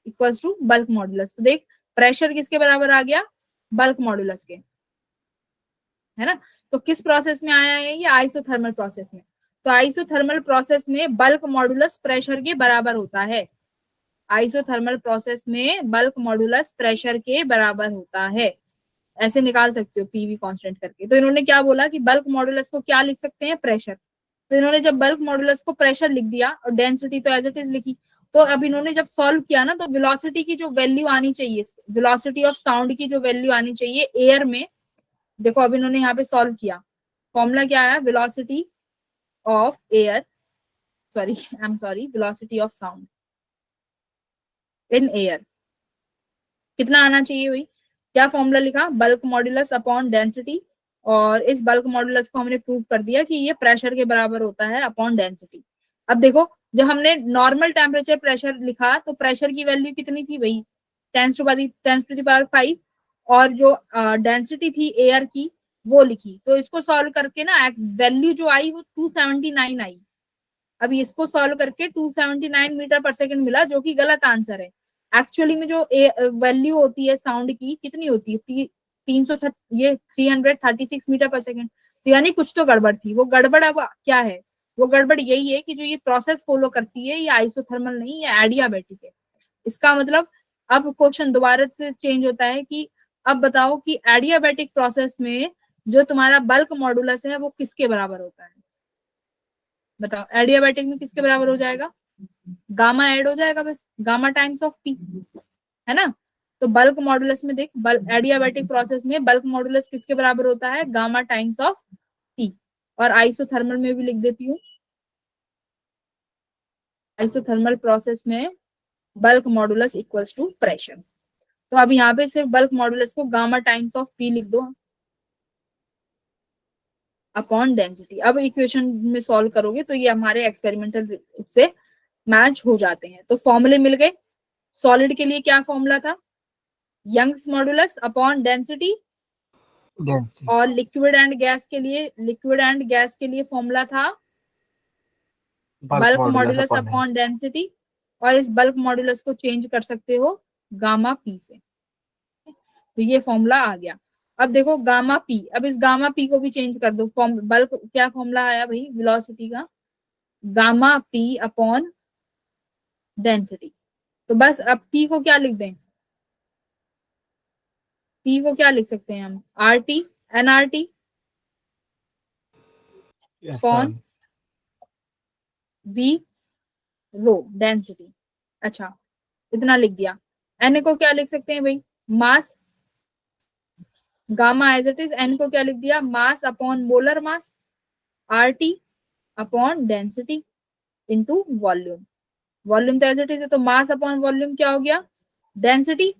इक्वल्स टू बल्क मॉडुलस। तो देख प्रेशर किसके बराबर आ गया, बल्क मॉडुलस के, है ना। तो किस प्रोसेस में आया है, ये आइसोथर्मल प्रोसेस में। तो आइसोथर्मल प्रोसेस में बल्क मॉडुलस प्रेशर के बराबर होता है, आइसोथर्मल प्रोसेस में बल्क मॉडुलस प्रेशर के बराबर होता है, ऐसे निकाल सकते हो पीवी कांस्टेंट करके। तो इन्होंने क्या बोला कि बल्क मॉडुलस को क्या लिख सकते हैं, प्रेशर। तो इन्होंने जब बल्क मॉडुलस को प्रेशर लिख दिया और डेंसिटी तो एज इट इज लिखी, तो अब इन्होंने जब सॉल्व किया ना, तो वेलोसिटी की जो वैल्यू आनी चाहिए, वेलोसिटी ऑफ साउंड की जो वैल्यू आनी चाहिए एयर में, देखो अब इन्होंने यहाँ पे सॉल्व किया, फॉर्मूला क्या आया, velocity of air, sorry I am sorry, velocity of sound in air, कितना आना चाहिए भाई, क्या फॉर्मूला लिखा, बल्क मॉडुलस अपॉन डेंसिटी, और इस बल्क मॉडुलस को हमने प्रूव कर दिया कि ये प्रेशर के बराबर होता है अपॉन डेंसिटी। अब देखो जब हमने नॉर्मल टेम्परेचर प्रेशर लिखा तो प्रेशर की वैल्यू कितनी थी भाई, 10⁵, और जो डेंसिटी थी एयर की वो लिखी। तो इसको सॉल्व करके ना वैल्यू जो आई वो 279 आई। अब इसको सॉल्व करके 279 मीटर पर सेकंड मिला, जो कि गलत आंसर है। एक्चुअली में जो वैल्यू होती है साउंड की कितनी होती है, 336 मीटर पर सेकंड। तो यानी कुछ तो गड़बड़ थी, वो गड़बड़ अब क्या है, वो गड़बड़ यही है कि जो ये प्रोसेस फॉलो करती है ये आइसोथर्मल नहीं, ये एडियाबैटिक है। इसका मतलब अब क्वेश्चन दोबारा से चेंज होता है कि अब बताओ कि एडियाबैटिक प्रोसेस में जो तुम्हारा बल्क मॉडुलस है वो किसके बराबर होता है, बताओ एडियाबैटिक में किसके बराबर हो जाएगा, गामा ऐड हो जाएगा बस, गामा टाइम्स ऑफ पी, है ना। तो बल्क मॉडुलस में देख, एडियाबैटिक प्रोसेस में बल्क मॉडुलस किसके बराबर होता है, गामा टाइम्स ऑफ पी। और आइसोथर्मल में भी लिख देती हूँ, आइसोथर्मल प्रोसेस में bulk modulus equals to pressure. तो अब यहाँ पे सिर्फ बल्क मॉडुलस को गामा टाइम्स ऑफ पी लिख दो अपॉन डेंसिटी। अब इक्वेशन में सॉल्व करोगे तो ये हमारे एक्सपेरिमेंटल से मैच हो जाते हैं। तो फॉर्मूले मिल गए, सॉलिड के लिए क्या फॉर्मूला था, यंग्स मॉडुलस अपॉन डेंसिटी, और लिक्विड एंड गैस के लिए फॉर्मूला था बल्क मॉडुलस अपॉन डेंसिटी, और इस बल्क मॉडुलस को चेंज कर सकते हो गामा पी से। तो ये फॉर्मूला आ गया। अब देखो गामा पी, अब इस गामा पी को भी चेंज कर दो, बल्क क्या फॉर्मूला आया भाई वेलोसिटी का, गामा पी अपॉन डेंसिटी। तो बस अब पी को क्या लिख दें, P को क्या लिख सकते हैं हम, RT nRT Yes, कौन ma'am. V rho density. अच्छा इतना लिख दिया। N को क्या लिख सकते हैं भाई, mass, gamma as it is, N को क्या लिख दिया, mass upon molar mass, RT upon density into volume. Volume तो एज इट इज है, तो मास अपॉन वॉल्यूम क्या हो गया, डेंसिटी।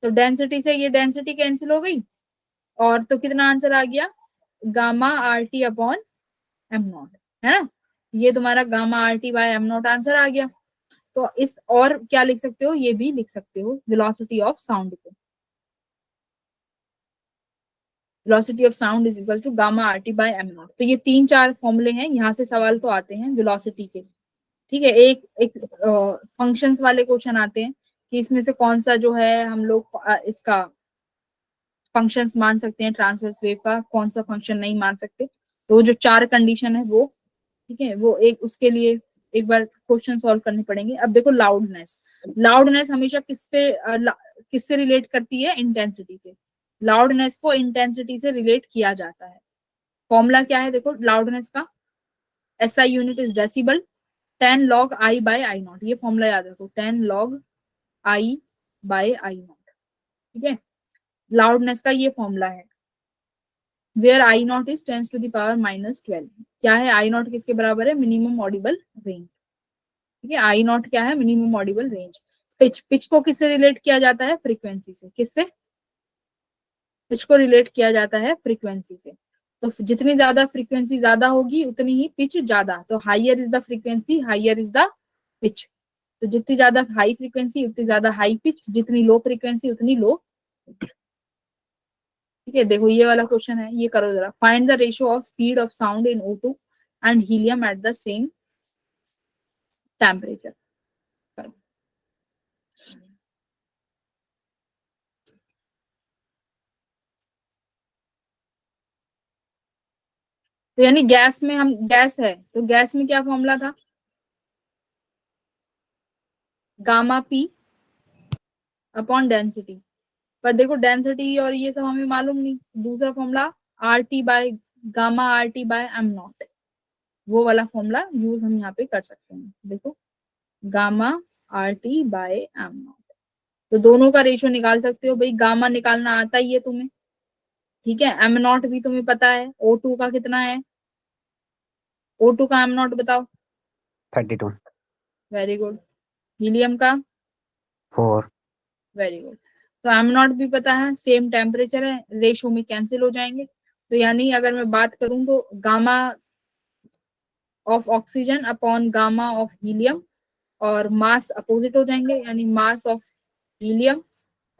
तो डेंसिटी से ये डेंसिटी कैंसिल हो गई, और तो कितना आंसर आ गया, gamma RT upon M naught, है ना। ये तुम्हारा gamma RT by M naught answer आ गया। तो इस और क्या लिख सकते हो, ये भी लिख सकते हो वेलोसिटी ऑफ साउंड को, velocity of sound is equal to gamma RT by M not. तो ये 3-4 फॉर्मूले हैं, यहाँ से सवाल तो आते हैं वेलोसिटी के। ठीक है, एक एक फंक्शंस वाले क्वेश्चन आते हैं कि इसमें से कौन सा जो है हम लोग इसका फंक्शंस मान सकते हैं ट्रांसवर्स वेव का, कौन सा फंक्शन नहीं मान सकते। तो जो 4 कंडीशन है वो, ठीक है, वो एक उसके लिए एक बार क्वेश्चन सॉल्व करने पड़ेंगे। अब देखो लाउडनेस, लाउडनेस हमेशा किससे रिलेट करती है, इंटेंसिटी से। लाउडनेस को इंटेंसिटी से रिलेट किया जाता है। फॉर्मूला क्या है देखो लाउडनेस का, SI unit is decibel, 10 log I by I not, ये फॉर्मूला याद रखो, 10 log I by I not. ठीक है, लाउडनेस का ये फॉर्मूला है, where I not is 10 to the power -12। क्या है I नॉट, किसके बराबर है, मिनिमम ऑडिबल रेंज। ठीक है, I नॉट क्या है, minimum Audible range. Pitch, pitch को किससे रिलेट किया जाता है, फ्रीक्वेंसी से। किससे, पिच को रिलेट किया जाता है फ्रीक्वेंसी से। तो जितनी ज्यादा फ्रीक्वेंसी ज्यादा होगी उतनी ही पिच ज्यादा, तो higher is the frequency higher is the pitch. तो जितनी ज्यादा हाई फ्रीक्वेंसी उतनी ज्यादा हाई पिच, जितनी लो फ्रीक्वेंसी उतनी लो। ठीक है, देखो ये वाला क्वेश्चन है, ये करो जरा, find the ratio of speed of sound in O2 and helium at the same temperature. तो यानी गैस में, हम गैस है तो गैस में क्या फॉर्मूला था, गामा P अपॉन डेंसिटी। पर देखो डेंसिटी और ये सब हमें मालूम नहीं, दूसरा formula RT by gamma RT by M not, वो वाला फॉर्मूला यूज हम यहाँ पे कर सकते हैं। देखो gamma RT by M not, तो दोनों का रेशियो निकाल सकते हो भाई, गामा निकालना आता ही है तुम्हें। ठीक है, एम नॉट भी तुम्हें पता है, O2 का कितना है, O2 का एम नॉट बताओ। 32. Very good. हीलियम का 4. Very good. तो एम नॉट भी पता है, सेम टेम्परेचर है, रेशो में कैंसिल हो जाएंगे। तो यानी अगर मैं बात करूं तो gamma of oxygen upon gamma of helium, और मास अपोजिट हो जाएंगे, यानी mass of helium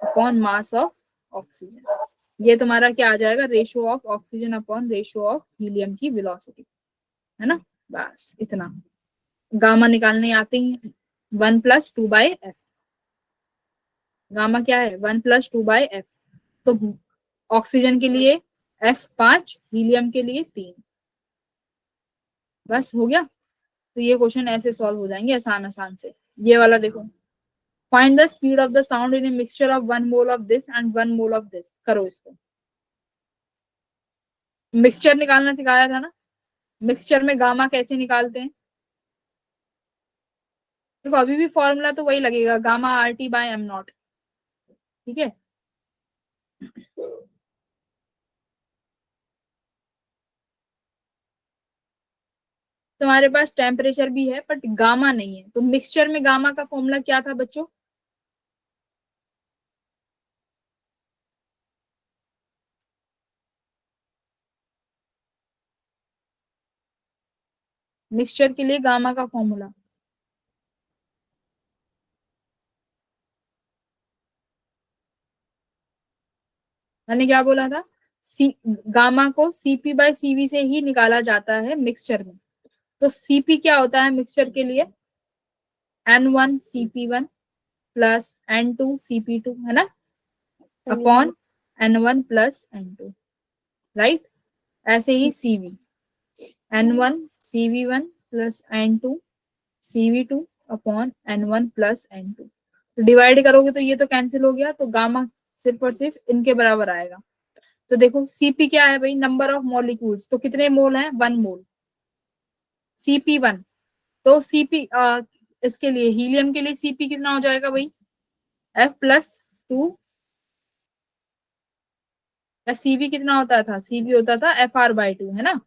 upon mass of oxygen. ये तुम्हारा क्या आ जाएगा, ratio of oxygen upon ratio of helium की वेलोसिटी, है ना। बस इतना, गामा निकालने आते ही 1+2/f। गामा क्या है, 1+2/f। तो ऑक्सीजन के लिए F5, हीलियम के लिए 3। बस हो गया। तो ये क्वेश्चन ऐसे सॉल्व हो जाएंगे आसान आसान से। ये वाला देखो, find the speed of the sound in a mixture of 1 mole of this and 1 mole of this. करो इसको, मिक्सचर निकालना सिखाया था ना, मिक्सचर में गामा कैसे निकालते हैं। देखो अभी भी फॉर्मूला तो वही लगेगा, gamma RT by M not. ठीक है, तुम्हारे पास टेम्परेचर भी है बट गामा नहीं है, तो मिक्सचर में गामा का फॉर्मूला क्या था बच्चों, मिक्सचर के लिए गामा का फॉर्मूला मैंने क्या बोला था, गामा को CP/CV से ही निकाला जाता है मिक्सचर में। तो CP क्या होता है मिक्सचर के लिए, N1CP1 प्लस N2CP2, है ना, upon N1 plus N2, right. ऐसे ही CV, N1CV1 plus N2CV2 upon N1 plus N2। Divide करोगे तो ये तो कैंसिल हो गया, तो गामा सिर्फ और सिर्फ इनके बराबर आएगा। तो देखो Cp क्या है भाई, नंबर ऑफ मॉलिक्यूल्स, तो कितने मोल है, 1 मोल, Cp1। तो Cp इसके लिए हीलियम के लिए Cp कितना हो जाएगा भाई, F+2, या Cv कितना होता था, Cv होता था Fr/2, है ना,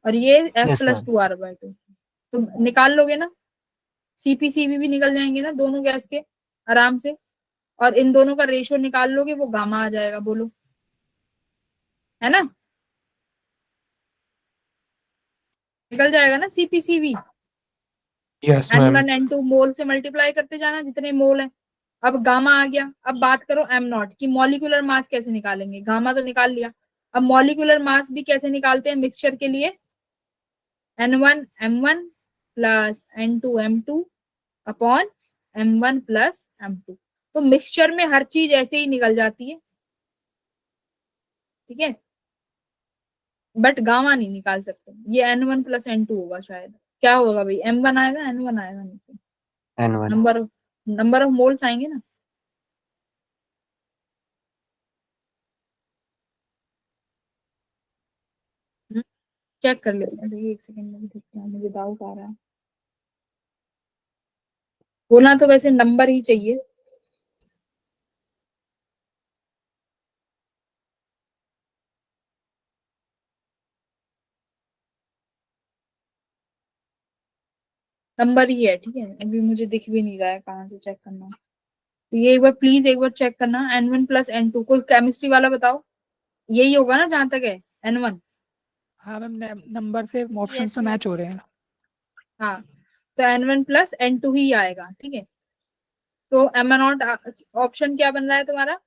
और ये Yes, ma'am. F+2R/2। तो निकाल लोगे ना, Cp Cv भी निकल जाएंगे ना दोनों गैस के आराम से, और इन दोनों का रेशियो निकाल लोगे, वो गामा आ जाएगा, बोलो, है ना, निकल जाएगा ना Cp Cv। Yes, ma'am. N1 N2 मोल से मल्टीप्लाई करते जाना जितने मोल है। अब गामा आ गया। अब बात करो m0 की, मॉलिक्यूलर मास कैसे निकालेंगे, गामा तो निकाल लिया, अब मॉलिक्यूलर मास भी कैसे निकालते हैं मिक्सचर के लिए, N1 M1 plus N2 M2 upon M1 plus M2। तो मिक्सचर में हर चीज ऐसे ही निकल जाती है, ठीक है, बट गामा नहीं निकाल सकते, ये N1 प्लस N2 होगा शायद, क्या होगा भाई, M1 आएगा, N1 आएगा नीचे, N1. नंबर ऑफ मोल्स आएंगे ना। चेक कर लेते हैं, देखिए एक सेकंड में देखते हैं, मुझे डाउट आ रहा है, होना तो वैसे नंबर ही चाहिए, नंबर ही है, ठीक है, अभी मुझे दिख भी नहीं रहा है कहाँ से चेक करना है। तो ये एक बार प्लीज एक बार चेक करना, N1 प्लस N2, कोई केमिस्ट्री वाला बताओ, यही होगा ना जहां तक है N1। हाँ मैम, नंबर से ऑप्शन Yes, तो ma'am. मैच हो रहे हैं। हाँ, तो N1 प्लस N2 ही आएगा, ठीक है। तो M0 ऑप्शन क्या बन रहा है तुम्हारा,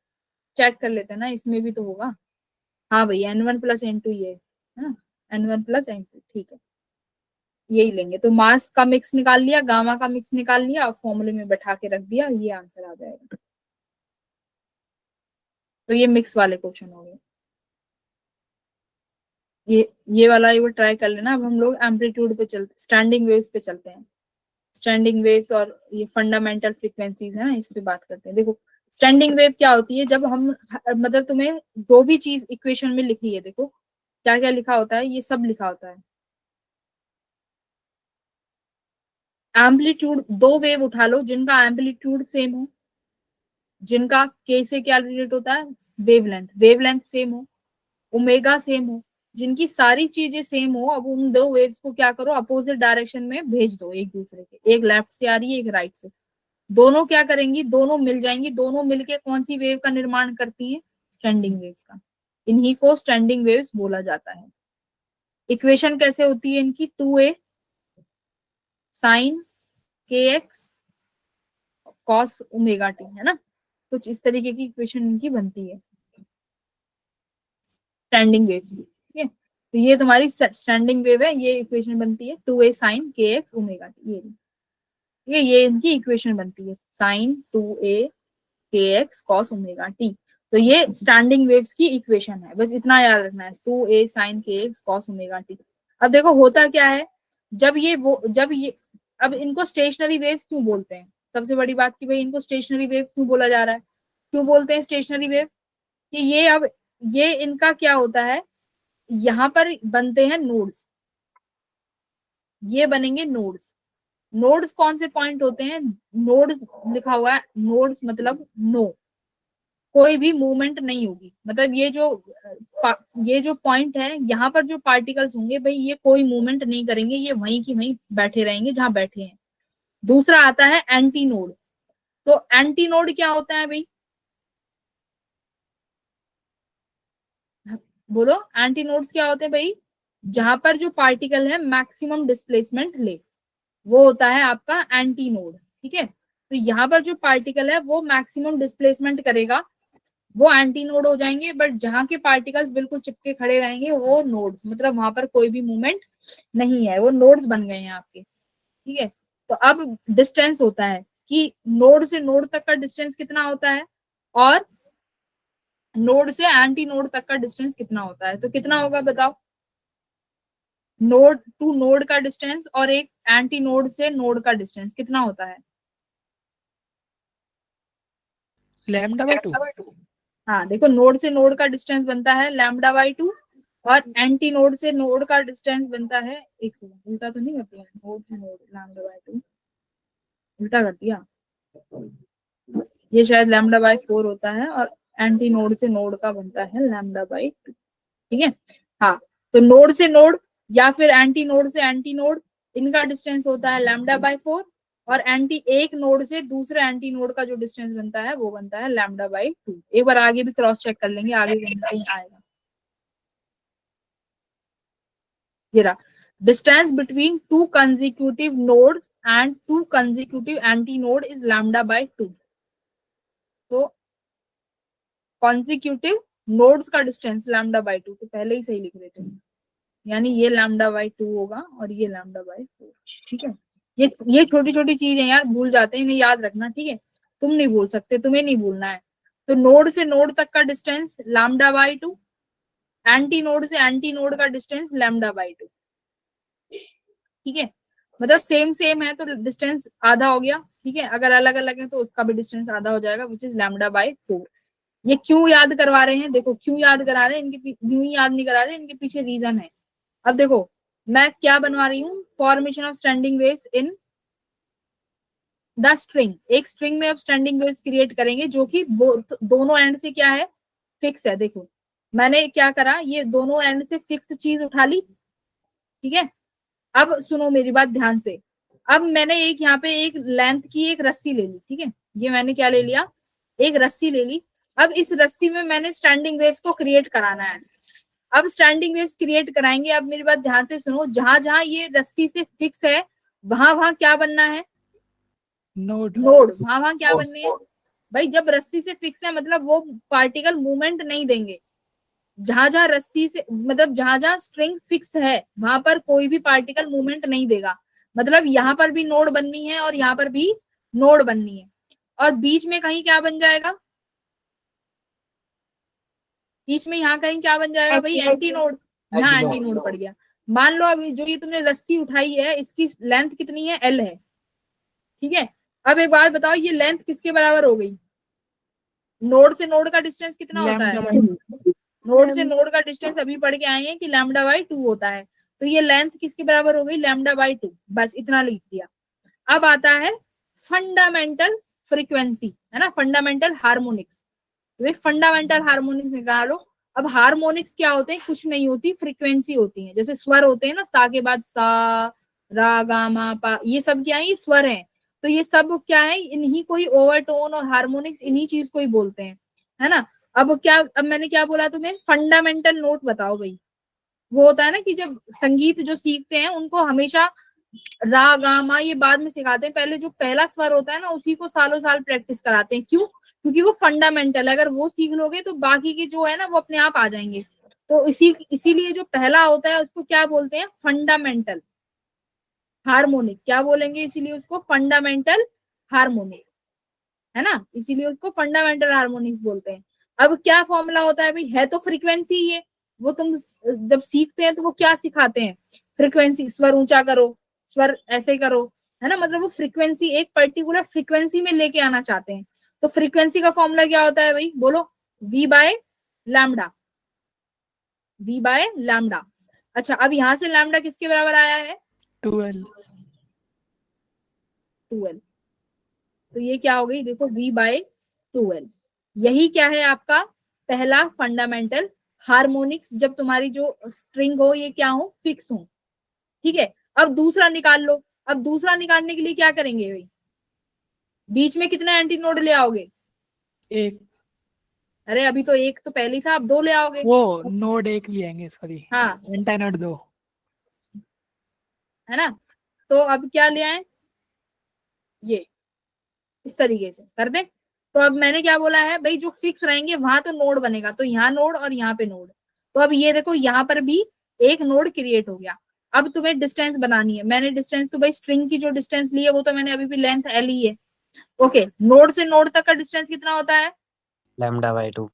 चेक कर लेते हैं ना, इसमें भी तो होगा, हाँ भाई N1 प्लस N2 ये है ना, N1 प्लस N2, ठीक है, यही लेंगे। तो मास का मिक्स निकाल लिया, गामा का मिक्स निकाल लिया, और फॉर्मूले में बैठा के रख दिया, ये आंसर आ जाएगा। तो ये मिक्स वाले क्वेश्चन हो गए। ये वाला एक बार ट्राई कर लेना। अब हम लोग एम्पलीट्यूड पे चलते, स्टैंडिंग वेव्स पे चलते हैं। स्टैंडिंग वेव्स और ये फंडामेंटल फ्रीक्वेंसीज है ना, इस पे बात करते हैं। देखो स्टैंडिंग वेव क्या होती है, जब हम मतलब तुम्हें जो भी चीज इक्वेशन में लिखी है, देखो क्या क्या लिखा होता है, ये सब लिखा होता है। एम्पलीट्यूड, दो वेव उठा लो जिनका एम्पलीट्यूड सेम हो, जिनका के से क्या रिलेट होता है, वेवलेंथ, वेवलेंथ सेम हो, ओमेगा सेम हो, जिनकी सारी चीजें सेम हो। अब उन दो वेव्स को क्या करो, अपोजिट डायरेक्शन में भेज दो एक दूसरे के, एक लेफ्ट से आ रही है, एक राइट से, दोनों क्या करेंगी, दोनों मिल जाएंगी, दोनों मिलके कौन सी वेव का निर्माण करती हैं, स्टैंडिंग वेव्स का। इन्हीं को स्टैंडिंग वेव्स बोला जाता है। इक्वेशन कैसे होती है इनकी, 2a साइन के एक्स कॉस ओमेगा टी, है ना, कुछ इस तरीके की इक्वेशन इनकी बनती है स्टैंडिंग वेव्स की, ठीक है। तो ये तुम्हारी स्टैंडिंग वेव है, ये इक्वेशन बनती है 2a साइन के एक्स ओमेगा टी, ये इनकी इक्वेशन बनती है, साइन 2a के एक्स कॉस ओमेगा टी। तो ये स्टैंडिंग वेव्स की इक्वेशन है, बस इतना याद रखना है, 2a साइन के एक्स कॉस ओमेगा टी। अब देखो होता क्या है, जब ये अब इनको स्टेशनरी वेव्स क्यों बोलते हैं, सबसे बड़ी बात की भाई इनको स्टेशनरी वेव क्यों बोला जा रहा है, क्यों बोलते हैं स्टेशनरी वेव, कि ये अब ये इनका क्या होता है, यहाँ पर बनते हैं नोड्स, ये बनेंगे नोड्स। नोड्स कौन से पॉइंट होते हैं, नोड लिखा हुआ है, नोड्स मतलब नो, कोई भी मूवमेंट नहीं होगी, मतलब ये जो पॉइंट है, यहाँ पर जो पार्टिकल्स होंगे भाई ये कोई मूवमेंट नहीं करेंगे, ये वहीं की वहीं बैठे रहेंगे जहां बैठे हैं। दूसरा आता है एंटी नोड। तो एंटी नोड क्या होता है भाई, बोलो, एंटी नोड्स क्या होते हैं भाई, जहां पर जो पार्टिकल है मैक्सिमम डिस्प्लेसमेंट ले, वो होता है आपका एंटी नोड, ठीक है। तो यहाँ पर जो पार्टिकल है वो मैक्सिमम डिस्प्लेसमेंट करेगा, वो एंटी नोड हो जाएंगे, बट जहाँ के पार्टिकल्स बिल्कुल चिपके खड़े रहेंगे वो नोड्स, मतलब वहां पर कोई भी मूवमेंट नहीं है, वो नोड्स बन गए हैं आपके, ठीक है। तो अब डिस्टेंस होता है कि नोड से नोड तक का डिस्टेंस कितना होता है, और नोड से एंटी नोड तक का डिस्टेंस कितना होता है, तो कितना होगा बताओ, नोड टू नोड का डिस्टेंस और एक एंटी नोड से नोड का डिस्टेंस कितना होता है, लैम्डा बाय 2। हाँ देखो, नोड से नोड का डिस्टेंस बनता है लैम्डा बाई 2 और एंटी नोड से नोड का डिस्टेंस बनता है, एक सेकंड, उल्टा तो नहीं करती है, नोड से नोड लैम्डा बाई 2, उल्टा कर दिया, ये शायद लैम्डा बाई 4 होता है और एंटी नोड से नोड का बनता है लैम्डा बाई 2। ठीक है, हाँ, तो नोड से नोड या फिर एंटी नोड से एंटी नोड, इनका डिस्टेंस होता है लैम्डा बाई 4 और एंटी एक नोड से दूसरे एंटी नोड का जो डिस्टेंस बनता है वो बनता है लैम्डा बाई 2। एक बार आगे भी क्रॉस चेक कर लेंगे, आगे कहीं ना कहीं आएगा। ये रहा, distance between two consecutive nodes and to consecutive anti node is lambda by 2। तो कॉन्सिक्यूटिव नोड्स का डिस्टेंस लैम्डा बाई 2, तो पहले ही सही लिख रहे थे, यानी ये लैम्डा बाई 2 होगा और ये लैम्डा बाई 4। ठीक है, ये छोटी छोटी चीजें यार भूल जाते हैं, इन्हें याद रखना। ठीक है, तुम नहीं भूल सकते, तुम्हें नहीं भूलना है। तो नोड से नोड तक का distance lambda by 2, anti node से एंटी नोड का डिस्टेंस लैम्डा बाई 2। ठीक है, मतलब सेम सेम है तो डिस्टेंस आधा हो गया। ठीक है, अगर अलग अलग है तो उसका भी डिस्टेंस आधा हो जाएगा, विच इज लैम्डा बाई 4। ये क्यों याद करवा रहे हैं, देखो क्यों याद करा रहे हैं, इनके यूं ही याद नहीं करा रहे, इनके पीछे रीजन है। अब देखो मैं क्या बनवा रही हूँ, formation of standing waves in the string. एक स्ट्रिंग में अब स्टैंडिंग वेव्स क्रिएट करेंगे जो कि दोनों एंड से क्या है, फिक्स है। देखो मैंने क्या करा, ये दोनों एंड से फिक्स चीज उठा ली। ठीक है, अब सुनो मेरी बात ध्यान से। अब मैंने एक यहाँ पे एक लेंथ की एक रस्सी ले ली। ठीक है, ये मैंने क्या ले लिया, एक रस्सी ले ली। अब इस रस्सी में मैंने स्टैंडिंग वेव्स को क्रिएट कराना है। अब स्टैंडिंग वेव्स क्रिएट कराएंगे। अब मेरी बात ध्यान से सुनो, जहां जहां ये रस्सी से फिक्स है वहां वहां क्या बनना है, नोड। नोड। वहां वहां क्या बनने है भाई, जब रस्सी से फिक्स है मतलब वो पार्टिकल मूवमेंट नहीं देंगे। जहां जहां रस्सी से मतलब जहां जहां स्ट्रिंग फिक्स है वहां पर कोई भी पार्टिकल मूवमेंट नहीं देगा। मतलब यहाँ पर भी नोड बननी है और यहाँ पर भी नोड बननी है, और बीच में कहीं क्या बन जाएगा, बीच में यहाँ कहीं क्या बन जाएगा भाई, एंटी नोड। यहाँ एंटी नोड पड़ गया। मान लो अभी जो ये तुमने रस्सी उठाई है इसकी लेंथ कितनी है, एल है। ठीक है, अब एक बात बताओ, ये लेंथ किसके बराबर हो गई, नोड से नोड का डिस्टेंस कितना होता है, नोड से नोड का डिस्टेंस अभी पढ़ के आए हैं कि लैम्डा बाई 2 होता है। तो ये लेंथ किसके बराबर हो गई, लैम्डा बाई 2। बस इतना लिख दिया। अब आता है फंडामेंटल फ्रीक्वेंसी, है ना, फंडामेंटल हार्मोनिक्स। तो फंडामेंटल हार्मोनिक्स निकालो। अब हार्मोनिक्स क्या होते हैं, कुछ नहीं होती, फ्रीक्वेंसी होती है। जैसे स्वर होते हैं ना, सा के बाद सा, रा, गा, मा, पा, ये सब क्या है, ये स्वर हैं। तो ये सब क्या है, इन्हीं कोई ओवरटोन और हार्मोनिक्स इन्हीं चीज को ही बोलते हैं, है ना। अब मैंने क्या बोला तुम्हें, फंडामेंटल नोट बताओ भाई। वो होता है ना कि जब संगीत जो सीखते हैं उनको हमेशा रा, गा, मा ये बाद में सिखाते हैं, पहले जो पहला स्वर होता है ना उसी को सालों साल प्रैक्टिस कराते हैं। क्यों, क्योंकि वो फंडामेंटल है, अगर वो सीख लोगे तो बाकी के जो है ना वो अपने आप आ जाएंगे। तो इसीलिए जो पहला होता है उसको क्या बोलते हैं, फंडामेंटल हार्मोनिक। क्या बोलेंगे, इसीलिए उसको फंडामेंटल हार्मोनिक, है ना, इसीलिए उसको फंडामेंटल हार्मोनिक्स बोलते हैं। अब क्या फॉर्मूला होता है भाई, है तो फ्रीक्वेंसी ही है। वो तुम जब सीखते हैं तो वो क्या सिखाते हैं, फ्रीक्वेंसी, स्वर ऊंचा करो, स्वर ऐसे करो, है ना, मतलब वो फ्रीक्वेंसी एक पर्टिकुलर फ्रीक्वेंसी में लेके आना चाहते हैं। तो फ्रीक्वेंसी का फॉर्मूला क्या होता है भाई, बोलो, v by lambda, v by lambda. अच्छा, अब यहां से लैम्डा किसके बराबर आया है, 12। तो ये क्या हो गई, देखो v बाय 12। यही क्या है आपका पहला फंडामेंटल हार्मोनिक्स, जब तुम्हारी जो स्ट्रिंग हो ये क्या हो, फिक्स हो। ठीक है, अब दूसरा निकाल लो। अब दूसरा निकालने के लिए क्या करेंगे भाई, बीच में कितना एंटी नोड ले आओगे, एक। अरे अभी तो एक तो पहले ही था, अब 2 ले आओगे। वो नोड 1 ले आएंगे, सॉरी, हाँ, एंटी नोड 2, है ना। तो अब क्या ले आए, ये इस तरीके से कर दे। तो अब मैंने क्या बोला है भाई, जो फिक्स रहेंगे वहां तो नोड बनेगा, तो यहाँ नोड और यहाँ पे नोड। तो अब ये देखो यहाँ पर भी एक नोड क्रिएट हो गया। अब तुम्हें डिस्टेंस बनानी है। मैंने डिस्टेंस तो भाई स्ट्रिंग की जो डिस्टेंस ली है वो तो मैंने अभी भी लेंथ एल ही है। ओके, नोड से नोड तक का डिस्टेंस कितना होता है, लैम्डा बाई 2।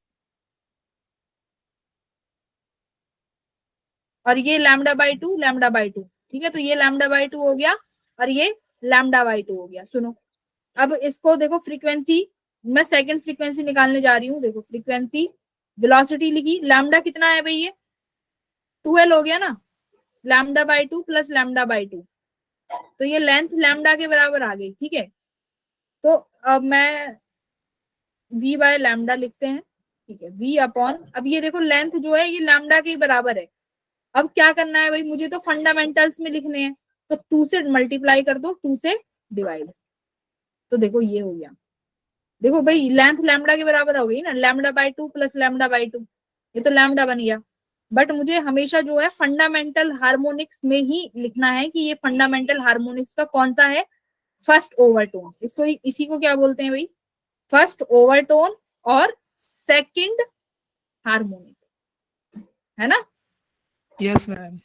और ये लैम्डा बाई 2, लैम्डा बाई 2। ठीक है, तो ये लैम्डा बाई 2 हो गया और ये लैम्डा बाई 2 हो गया। सुनो, अब इसको देखो, फ्रीक्वेंसी मैं सेकंड फ्रीक्वेंसी निकालने जा रही हूँ। देखो फ्रीक्वेंसी वेलोसिटी लिखी, लैम्डा कितना है भाई, ये 2l हो गया ना, lambda by 2 plus lambda by 2, तो ये लेंथ लैम्डा के बराबर आ गई। ठीक है, तो अब मैं v बाय लैम्डा लिखते हैं। ठीक है, v अपॉन, अब ये देखो लेंथ जो है ये लैम्डा के बराबर है। अब क्या करना है भाई, मुझे तो फंडामेंटल्स में लिखने हैं, तो 2 से मल्टीप्लाई कर दो, 2 से डिवाइड, तो देखो ये हो गया। देखो भाई लेंथ लैम्डा के बराबर हो गई ना, lambda by 2 plus lambda by 2, ये तो लैम्डा बन गया। बट मुझे हमेशा जो है फंडामेंटल हार्मोनिक्स में ही लिखना है कि ये फंडामेंटल हार्मोनिक्स का कौन सा है, फर्स्ट ओवरटोन। इसको इसी को क्या बोलते हैं भाई, फर्स्ट ओवरटोन और सेकंड हार्मोनिक, है ना। Yes ma'am.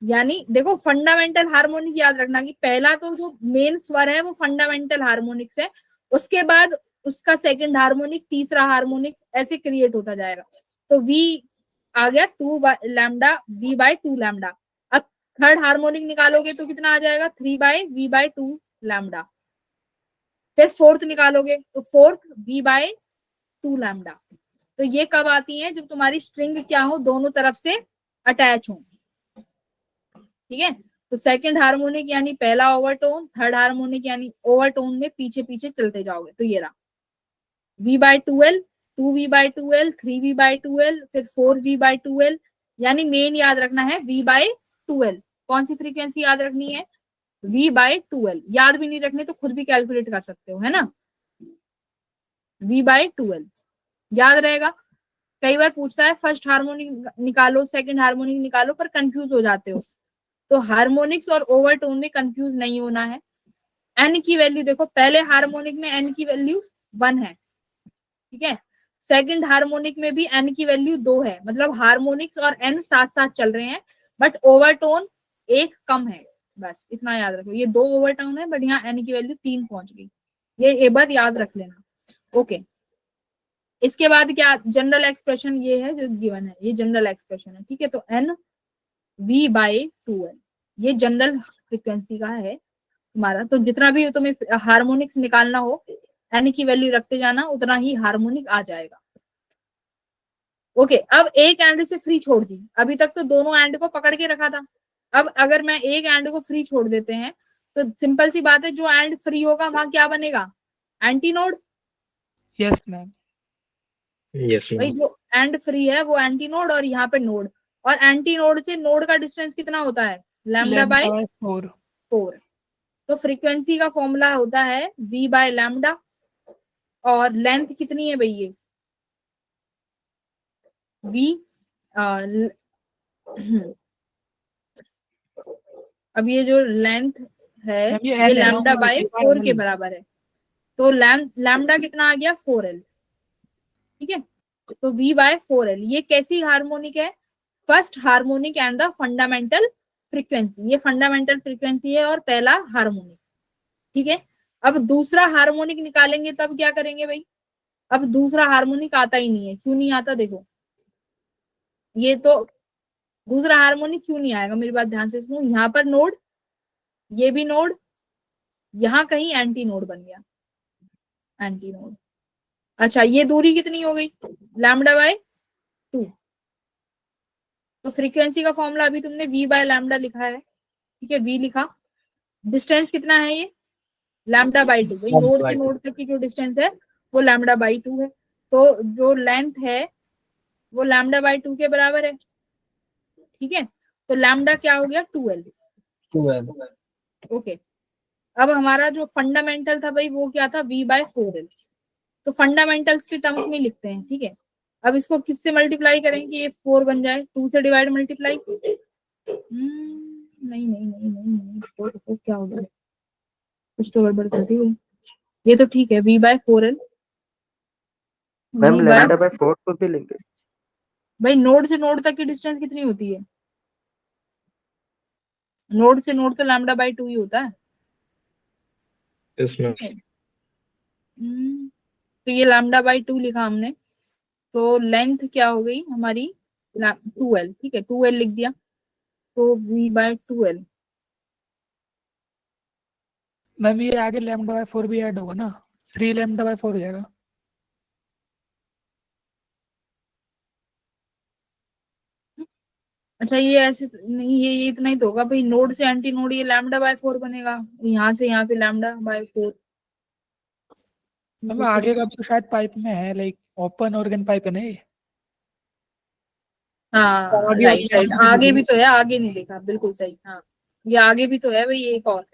यानी देखो फंडामेंटल हार्मोनिक याद रखना कि पहला तो जो मेन स्वर है वो फंडामेंटल हार्मोनिक्स है, उसके बाद उसका सेकंड हार्मोनिक, तीसरा हार्मोनिक, ऐसे क्रिएट होता जाएगा। तो V आ गया 2 लैम्डा V बाय 2 लैम्डा। अब थर्ड हार्मोनिक निकालोगे तो कितना आ जाएगा, 3 बाय V बाय 2 लैम्डा। फिर फोर्थ निकालोगे तो फोर्थ V बाय 2 लैम्डा। तो ये कब आती है, जब तुम्हारी स्ट्रिंग क्या हो, दोनों तरफ से अटैच हो। ठीक है, तो सेकंड हार्मोनिक यानी पहला ओवरटोन, थर्ड हार्मोनिक यानी ओवरटोन में पीछे पीछे चलते जाओगे। तो ये रहा V bye 2l, 2V bye 2l, 3V bye 2l, फिर 4V बाय 2l, यानी मेन याद रखना है V बाय 2l। कौन सी फ्रीक्वेंसी याद रखनी है, V बाय 2l। याद भी नहीं रखने तो खुद भी कैलकुलेट कर सकते हो, है ना, V बाय 2l याद रहेगा। कई बार पूछता है फर्स्ट हार्मोनिक निकालो, सेकंड हार्मोनिक निकालो, पर कंफ्यूज हो जाते हो। तो हार्मोनिक्स और ओवरटोन में कंफ्यूज नहीं होना है। एन की वैल्यू देखो, पहले हार्मोनिक में एन की वैल्यू 1 है, ठीक है, सेकंड हार्मोनिक में भी एन की वैल्यू 2 है, मतलब हार्मोनिक्स और एन साथ साथ चल रहे हैं, बट ओवरटोन एक कम है। बस इतना याद रखो, ये 2 ओवरटोन है बट यहाँ एन की वैल्यू 3 पहुंच गई, ये एक बार याद रख लेना। ओके, इसके बाद क्या, जनरल एक्सप्रेशन ये है जो गिवन है, ये जनरल एक्सप्रेशन है। ठीक है, तो एन V बाय 2l ये जनरल फ्रीक्वेंसी का है तुम्हारा। तो जितना भी तुम्हें हार्मोनिक्स निकालना हो, एन की वैल्यू रखते जाना, उतना ही हार्मोनिक आ जाएगा। ओके, अब एक एंड से फ्री छोड़ दी, अभी तक तो दोनों एंड को पकड़ के रखा था। अब अगर मैं एक एंड को फ्री छोड़ देते हैं तो सिंपल सी बात है, जो एंड फ्री होगा वहां क्या बनेगा, anti node. Yes ma'am. Yes, भाई ma'am. जो एंड फ्री है वो एंटी नोड, और यहाँ पे नोड, और एंटी नोड से नोड का डिस्टेंस कितना होता है, लैम्डा बाय 4। 4। तो फ्रीक्वेंसी का फॉर्मूला होता है V बाय लैम्डा, और लेंथ कितनी है भाई, ये V अब ये जो लेंथ है मैम ये ये L है ना, लैम्डा बाय 4 के L। बराबर है। तो लैम्डा कितना आ गया, 4l। ठीक है, तो V बाय 4l ये कैसी हार्मोनिक है, first harmonic and the fundamental frequency, ये फंडामेंटल फ्रीक्वेंसी है और पहला हार्मोनिक। ठीक है, अब दूसरा हार्मोनिक निकालेंगे तब क्या करेंगे भाई, अब दूसरा हार्मोनिक आता ही नहीं है। क्यों नहीं आता, देखो ये तो दूसरा हार्मोनिक क्यों नहीं आएगा, मेरी बात ध्यान से सुनो, यहाँ पर नोड, ये भी नोड, यहाँ कहीं एंटी नोड बन गया, एंटी नोड। अच्छा, ये दूरी कितनी हो गई, लैम्डा बाय 2। तो फ्रीक्वेंसी का फॉर्मूला अभी तुमने V बाय लैम्डा लिखा है, ठीक है, V लिखा, डिस्टेंस कितना है ये, लैम्डा बाई 2। भाई नोड से नोड तक की जो डिस्टेंस है वो लैम्डा बाई 2 है, तो जो लेंथ है वो लैम्डा बाई 2 के बराबर है। ठीक है, तो लैम्डा क्या हो गया, 2l। 12. ओके, अब हमारा जो फंडामेंटल था भाई वो क्या था, V बाय 4l। तो फंडामेंटल्स के टर्म्स में लिखते हैं। ठीक है, अब इसको किससे मल्टीप्लाई करें कि ये 4 बन जाए, 2 से डिवाइड मल्टीप्लाई, नहीं नहीं नहीं नहीं नहीं, तो क्या हो गया, कुछ तो गड़बड़ कर दी हुई। ये तो ठीक है, V by 4l ma'am lambda by 4 को भी लेंगे। भाई नोड से नोड तक की डिस्टेंस कितनी होती है, नोड से नोड तो लैम्डा बाई 2 ही होता है। Yes, ma'am. तो ये लैम्डा बाई 2 लिखा हमने, तो लेंथ क्या हो गई हमारी 2l। ठीक है, 2l लिख दिया, तो V बाय 2l। मैम ये आगे लैम्डा बाय 4 भी ऐड होगा ना। 3 लैम्डा बाय 4 हो जाएगा। अच्छा ये ऐसे नहीं, ये इतना ही तो होगा भाई, नोड से एंटी नोड ये लैम्डा बाय 4 बनेगा, यहाँ से यहाँ पे लैम्डा बाय 4। अब आगे का भी तो शायद पाइप में है, लाइक ओपन ऑर्गन पाइप है ना ये। हाँ आगे राइट राइट, वाली आगे भी तो है, आगे नहीं देखा, बिल्कुल सही। हाँ ये आगे भी तो है भाई, एक और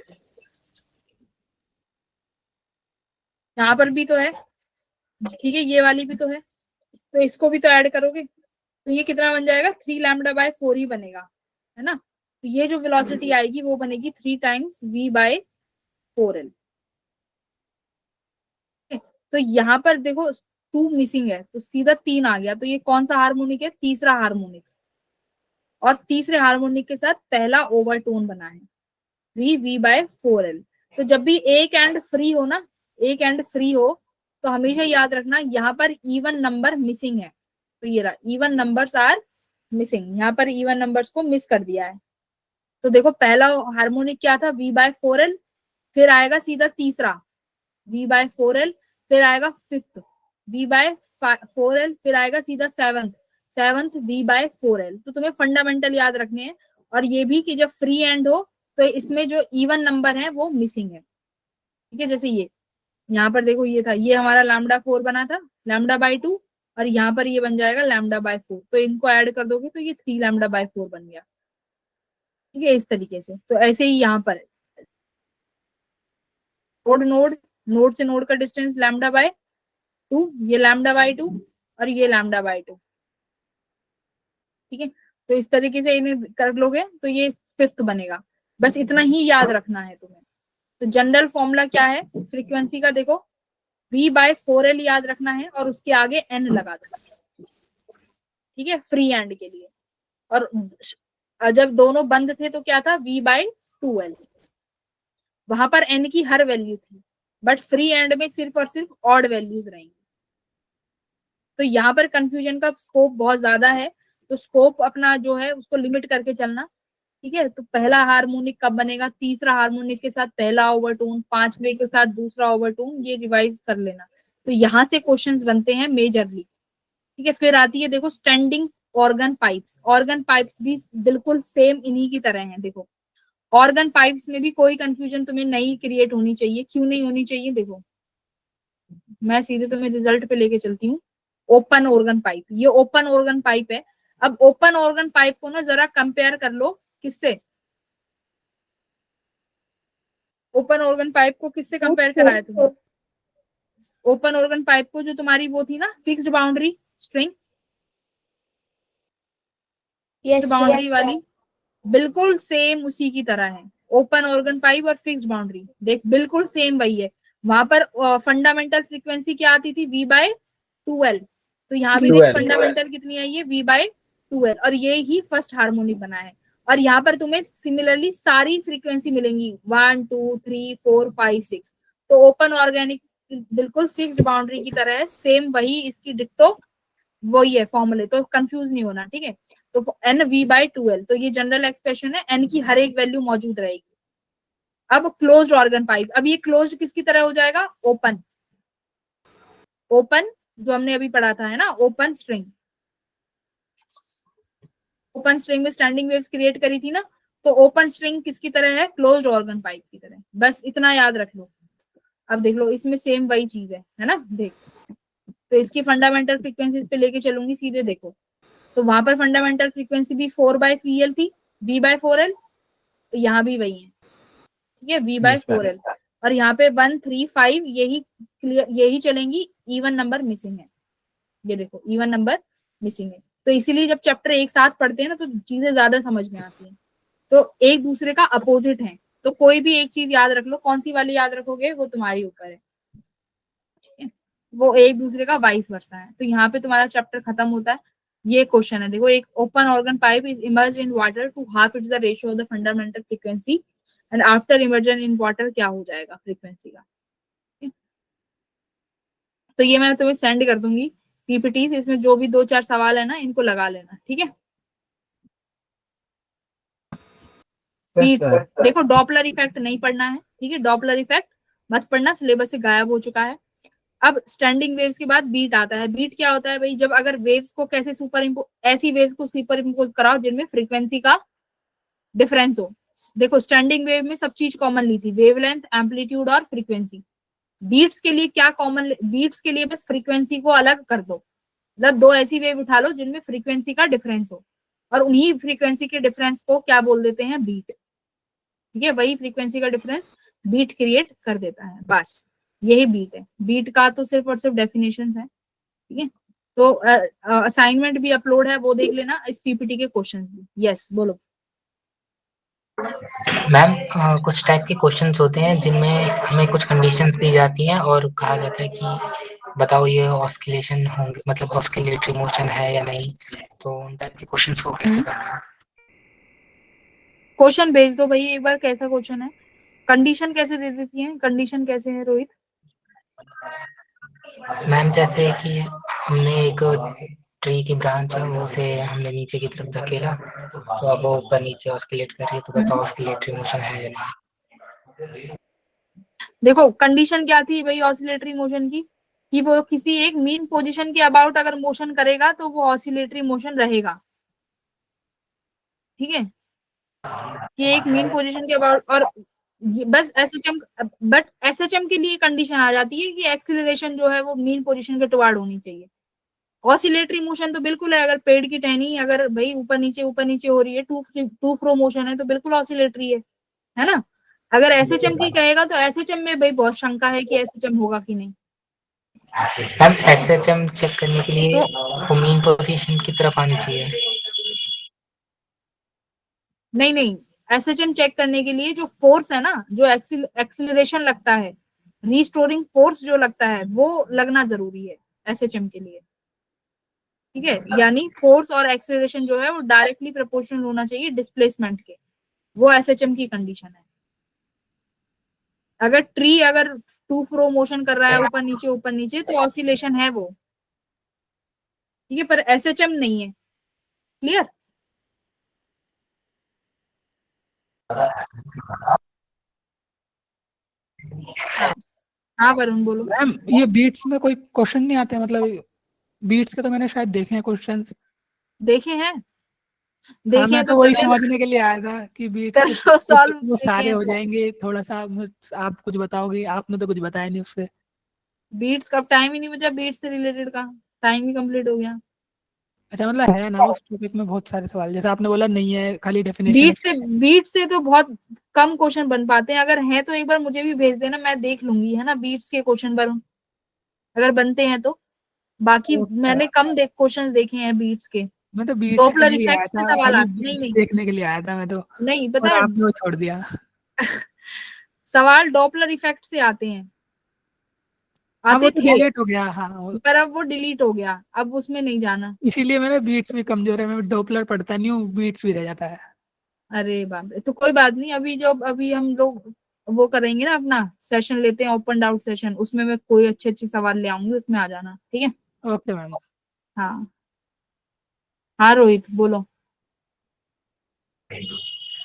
यहाँ पर भी तो है, ठीक है, ये वाली भी तो है, तो इसको भी तो ऐड करोगे तो ये कितना बन जाएगा, 3 लैम्डा बाय 4 ही बनेगा, है ना। तो ये जो वेलोसिटी आएगी वो बनेगी 3 टाइम्स v बाय 4l। तो यहाँ पर देखो 2 मिसिंग है तो सीधा 3 आ गया, तो ये कौन सा हार्मोनिक है, तीसरा हार्मोनिक, और तीसरे हार्मोनिक के साथ पहला ओवरटोन बना है 3v/4l। तो जब भी एक एंड फ्री हो ना, एक एंड फ्री हो तो हमेशा याद रखना यहाँ पर इवन नंबर मिसिंग है, तो ये रहा इवन नंबर्स आर मिसिंग, यहाँ पर इवन नंबर्स को मिस कर दिया है। तो देखो पहला हार्मोनिक क्या था, v/4l, फिर आएगा सीधा तीसरा v/4l, फिर आएगा फिफ्थ v/4l, फिर आएगा सीधा सेवंथ v/4l। तो तुम्हें फंडामेंटल याद रखने हैं, और ये भी कि जब फ्री एंड हो तो इसमें जो इवन नंबर है वो मिसिंग है, ठीक है। जैसे ये यहाँ पर देखो, ये था, ये हमारा लैम्डा 4 बना था, λ/2, और यहाँ पर ये बन जाएगा λ/4, तो इनको ऐड कर दोगे तो ये 3 λ/4 बन गया, ठीक है, इस तरीके से। तो ऐसे ही यहाँ पर नोड नोड नोड से नोड का डिस्टेंस λ/2, ये λ/2 और ये λ/2, ठीक है। तो इस तरीके से इन्हें कर लोगे तो ये फिफ्थ बनेगा, बस इतना ही याद रखना है तुम्हें। तो जनरल फॉर्मूला क्या है फ्रीक्वेंसी का, देखो v/4l याद रखना है और उसके आगे n लगा देना, ठीक है, फ्री एंड के लिए। और जब दोनों बंद थे तो क्या था, v/2l, वहां पर n की हर वैल्यू थी, बट फ्री एंड में सिर्फ और सिर्फ ऑड वैल्यूज रहेंगी। तो यहाँ पर कंफ्यूजन का स्कोप बहुत ज्यादा है, तो स्कोप अपना जो है उसको लिमिट करके चलना, ठीक है। तो पहला हार्मोनिक कब बनेगा, तीसरा हार्मोनिक के साथ पहला ओवरटोन, पांचवे के साथ दूसरा ओवरटोन, ये रिवाइज कर लेना। तो यहाँ से क्वेश्चंस बनते हैं मेजरली, ठीक है। फिर आती है देखो standing organ pipes, organ pipes भी बिल्कुल सेम इन्हीं की तरह हैं। देखो ऑर्गन पाइप्स में भी कोई कंफ्यूजन तुम्हें नहीं क्रिएट होनी चाहिए, क्यों नहीं होनी चाहिए, देखो मैं सीधे तुम्हें रिजल्ट पे लेके चलती हूँ। ओपन ऑर्गन पाइप, ये ओपन ऑर्गन पाइप है। अब ओपन ऑर्गन पाइप को ना जरा कंपेयर कर लो किससे, ओपन ऑर्गन पाइप को किससे कंपेयर करा है तुमने, ओपन ऑर्गन पाइप को जो तुम्हारी वो थी ना fixed boundary string, Yes, boundary yes, वाली, बिल्कुल सेम उसी की तरह है। ओपन ऑर्गन पाइप और फिक्स्ड बाउंड्री देख बिल्कुल सेम वही है। वहां पर फंडामेंटल फ्रीक्वेंसी क्या आती थी, v/2l, तो यहाँ भी देख फंडामेंटल कितनी आई है, v/2l, और ये ही फर्स्ट हार्मोनिक बना है। और यहाँ पर तुम्हें सिमिलरली सारी फ्रीक्वेंसी मिलेंगी 1 2 3 4 5 6। तो ओपन ऑर्गेनिक बिल्कुल फिक्स्ड बाउंड्री की तरह है, सेम वही इसकी डिक्टो वही है फॉर्मूले, तो कंफ्यूज नहीं होना, ठीक है। तो n v/2l, तो ये जनरल एक्सप्रेशन है, n की हर एक वैल्यू मौजूद रहेगी। अब क्लोज्ड ऑर्गन पाइप, अब ये क्लोज्ड किसकी तरह हो जाएगा, ओपन, ओपन जो हमने अभी पढ़ा था, है ना, ओपन स्ट्रिंग, ओपन स्ट्रिंग में स्टैंडिंग वेव्स क्रिएट करी थी ना, तो ओपन स्ट्रिंग किसकी तरह है, क्लोज्ड ऑर्गन पाइप की तरह, बस इतना याद रख लो। अब देख लो इसमें सेम वही चीज है ना, देख। तो इसकी फंडामेंटल फ्रीक्वेंसीज पे लेके चलूंगी सीधे, देखो तो वहां पर फंडामेंटल फ्रीक्वेंसी भी 4/3l थी, v/4l, तो यहाँ भी वही है, ठीक है, v/4l। और यहाँ पे 1 3 5 यही क्लियर, यही चलेंगी, इवन नंबर मिसिंग है, ये देखो इवन नंबर मिसिंग है। तो इसीलिए जब चैप्टर एक साथ पढ़ते हैं ना तो चीजें ज्यादा समझ में आती हैं, तो एक दूसरे का अपोजिट है। तो कोई भी एक चीज याद रख लो, कौन सी वाली याद रखोगे वो तुम्हारे ऊपर है, वो एक दूसरे का वाइस वर्सा है। तो यहाँ पे तुम्हारा चैप्टर खत्म होता है। ये क्वेश्चन है, देखो, एक open organ pipe is immersed in water to half its the ratio of the fundamental frequency and after immersion in water क्या हो जाएगा फ्रीक्वेंसी का। तो ये मैं तुम्हें सेंड कर दूंगी पीपीटीज, इसमें जो भी 2 4 सवाल है ना इनको लगा लेना, ठीक है। देखो डॉपलर इफेक्ट नहीं पढ़ना है, ठीक है, डॉपलर इफेक्ट मत पढ़ना, सिलेबस से गायब हो चुका है। अब स्टैंडिंग वेव्स के बाद बीट आता है। बीट क्या होता है भाई, जब अगर वेव्स को कैसे ऐसी वेव्स को सुपर इम्पोज कराओ जिनमें फ्रीक्वेंसी का डिफरेंस हो। देखो स्टैंडिंग वेव में सब चीज कॉमन ली थी, वेवलेंथ, एम्पलीट्यूड और फ्रीक्वेंसी। बीट्स के लिए क्या कॉमन, बीट्स के लिए बस फ्रीक्वेंसी को अलग कर दो, मतलब दो ऐसी वेव उठा लो जिनमें फ्रीक्वेंसी का डिफरेंस हो, और उन्हीं फ्रीक्वेंसी के डिफरेंस को क्या बोल देते हैं, बीट। ठीक है, वही फ्रीक्वेंसी का डिफरेंस बीट क्रिएट कर देता है, बस यही बीट है। बीट का तो सिर्फ और सिर्फ डेफिनेशन है। ठीक है, तो असाइनमेंट भी अपलोड है, वो देख लेना, इस पीपीटी के क्वेश्चंस भी। यस बोलो। मैम कुछ टाइप के क्वेश्चंस होते हैं जिनमें हमें कुछ कंडीशंस दी जाती हैं और कहा जाता है कि बताओ ये ऑस्किलेशन होंगे, मतलब ऑस्किलेटरी मोशन है या नहीं, तो उन टाइप के क्वेश्चंस को कैसे करना है? क्वेश्चन भेज दो भाई एक बार, कैसा क्वेश्चन है, कंडीशन कैसे दे देती है, कंडीशन कैसे है रोहित? मैम जैसे कि हमने एक ट्री की ब्रांच है, वो से हमने नीचे की तरफ धकेला, तो अब वो ऊपर नीचे ऑस्किलेट कर रही है, तो बताओ ऑस्किलेटरी मोशन है या नहीं? देखो कंडीशन क्या थी भाई ऑसिलेटरी मोशन की, कि वो किसी एक मीन पोजीशन के अबाउट अगर मोशन करेगा तो वो ऑसिलेटरी मोशन रहेगा। ठीक है, कि एक मीन पोजीशन के अबाउट, और बस एसएचएम, बट एसएचएम के लिए कंडीशन आ जाती है कि एक्सीलरेशन जो है वो मीन पोजीशन के टुवार्ड होनी चाहिए। ऑसिलेटरी मोशन तो बिल्कुल है, अगर पेड़ की टहनी अगर भाई ऊपर नीचे हो रही है, टू फ्रो मोशन है, तो बिल्कुल ऑसिलेटरी है ना। अगर एसएचएम की कहेगा तो एसएचएम में भाई बहुत शंका है कि एसएचएम होगा कि नहीं। मैम एसएचएम चेक करने के लिए तो वो मीन पोजीशन की तरफ आनी चाहिए। नहीं, एसएचएम चेक करने के लिए जो फोर्स है ना, जो एक्सीलरेशन लगता है, रीस्टोरिंग फोर्स जो लगता है, वो लगना जरूरी है एसएचएम के लिए। ठीक है, यानी फोर्स और एक्सीलरेशन जो है वो डायरेक्टली प्रोपोर्शनल होना चाहिए डिस्प्लेसमेंट के, वो एसएचएम की कंडीशन है। अगर ट्री अगर टू फ्रो मोशन कर रहा है ऊपर नीचे तो ऑसिलेशन है वो। ठीक है, पर एसएचएम नहीं है। क्लियर? हाँ वरुण बोलो। मैम ये बीट्स में कोई क्वेश्चन नहीं आते, मतलब बीट्स के तो मैंने शायद देखे हैं क्वेश्चंस। देखे हैं, हाँ, देखे मैं हैं तो वही कर समझने के लिए आया था कि बीट्स कर के लो सॉल्व, वो देखे सारे हैं हो तो। जाएंगे। थोड़ा सा आप कुछ बताओगे, आपने तो कुछ बताया नहीं उससे। बीट्स का टाइम ही नहीं बचा, बीट्स से रिलेटेड का टाइम ही कंप्लीट हो गया। अच्छा, मतलब है ना उस टॉपिक में बहुत सारे सवाल, जैसे आपने बोला नहीं है, खाली डेफिनेशन है। बीट से तो बहुत कम क्वेश्चन बन पाते हैं, अगर हैं तो एक बार मुझे भी भेज देना, मैं देख लूंगी, है ना, बीट्स के क्वेश्चन वरुण, अगर बनते हैं तो। बाकी मैंने कम क्वेश्चन देखे हैं बीट्स के। मैं तो बीट्स के डॉपलर लिए आया इफेक्ट से था, सवाल खाली आते नहीं बीट्स नहीं देखने के लिए आया था मैं तो, नहीं, और पता है आपने वो छोड़ दिया। सवाल डॉपलर इफेक्ट से आते हैं, हाँ वो आते तो थे, डिलीट हो गया। हाँ पर अब वो डिलीट हो गया, अब उसमें नहीं जाना। इसीलिए मेरा बीट्स भी कमजोर है, मैं डॉपलर पढ़ता नहीं हूँ, बीट्स भी रह जाता है। अरे बाप रे, तो कोई बात नहीं, अभी हम लोग वो करेंगे ना, अपना सेशन लेते हैं ओपन डाउट सेशन, उसमें मैं कोई अच्छे अच्छे सवाल ले आऊंगी, उसमें आ जाना। ठीक है? Okay ma'am. हाँ हाँ रोहित बोलो।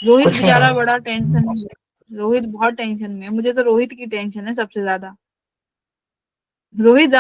रोहित कुछ नहीं बेचारा मैम। बड़ा टेंशन में है। रोहित बहुत टेंशन में है, मुझे तो रोहित की टेंशन है सबसे ज्यादा। रोहित